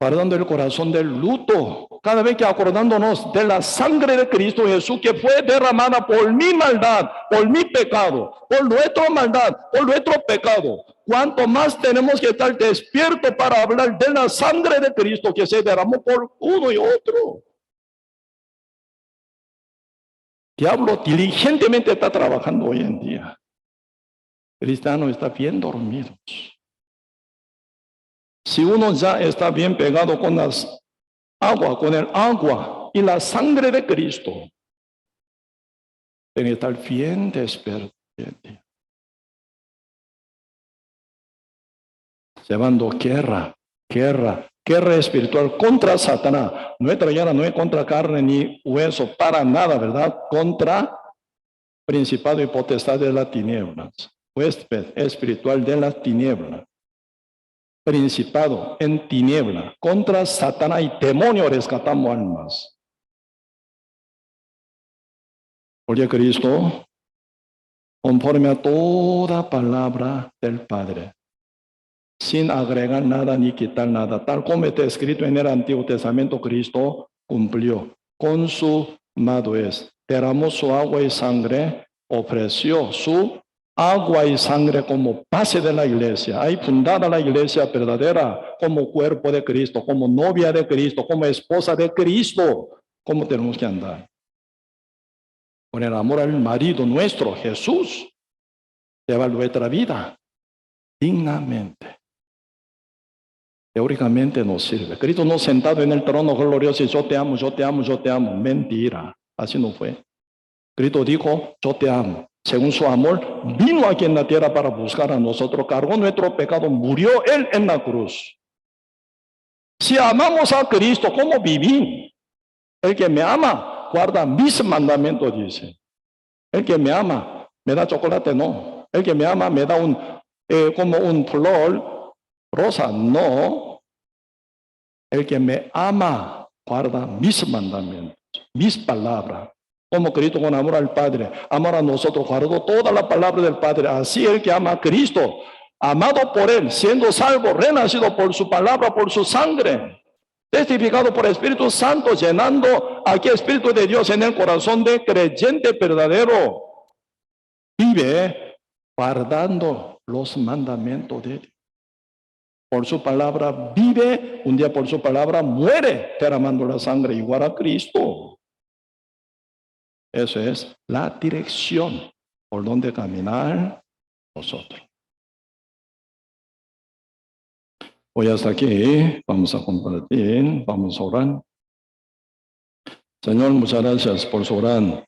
Guardando el corazón del luto, cada vez que acordándonos de la sangre de Cristo Jesús que fue derramada por mi maldad, por mi pecado, por nuestra maldad, por nuestro pecado. Cuanto más tenemos que estar despiertos para hablar de la sangre de Cristo que se derramó por uno y otro. diablo diligentemente está trabajando hoy en día. El cristiano está bien dormido. Si uno ya está bien pegado con las agua, con el agua y la sangre de Cristo, tiene que estar bien despierto. Llevando guerra espiritual contra Satanás. Nuestra guerra no es contra carne ni hueso, para nada, ¿verdad? Contra principado y potestad de las tinieblas, huésped espiritual de las tinieblas, principado en tiniebla, contra Satanás y demonio rescatamos almas. Porque Cristo, conforme a toda palabra del Padre, sin agregar nada ni quitar nada, tal como está escrito en el Antiguo Testamento, Cristo cumplió. Consumado es. Derramó su agua y sangre, ofreció su agua y sangre como base de la iglesia. Hay fundada la iglesia verdadera como cuerpo de Cristo, como novia de Cristo, como esposa de Cristo. ¿Cómo tenemos que andar? Con el amor al marido nuestro, Jesús, llevar nuestra vida dignamente. Teóricamente no sirve. Cristo no sentado en el trono glorioso y yo te amo, yo te amo, yo te amo. Mentira, así no fue. Cristo dijo, yo te amo. Según su amor, vino aquí en la tierra para buscar a nosotros, cargó nuestro pecado, murió Él en la cruz. Si amamos a Cristo, ¿cómo vivir? El que me ama, guarda mis mandamientos, dice. El que me ama, me da chocolate, no. El que me ama, me da como un flor rosa, no. El que me ama, guarda mis mandamientos, mis palabras. Como Cristo con amor al Padre, amor a nosotros, guardó toda la palabra del Padre. Así el que ama a Cristo, amado por Él, siendo salvo, renacido por su palabra, por su sangre, testificado por el Espíritu Santo, llenando aquí el Espíritu de Dios en el corazón de creyente verdadero, vive guardando los mandamientos de Dios. Por su palabra vive, un día por su palabra muere, derramando la sangre igual a Cristo. Esa es la dirección por donde caminar nosotros. Hoy hasta aquí, vamos a compartir, vamos a orar. Señor, muchas gracias por su gran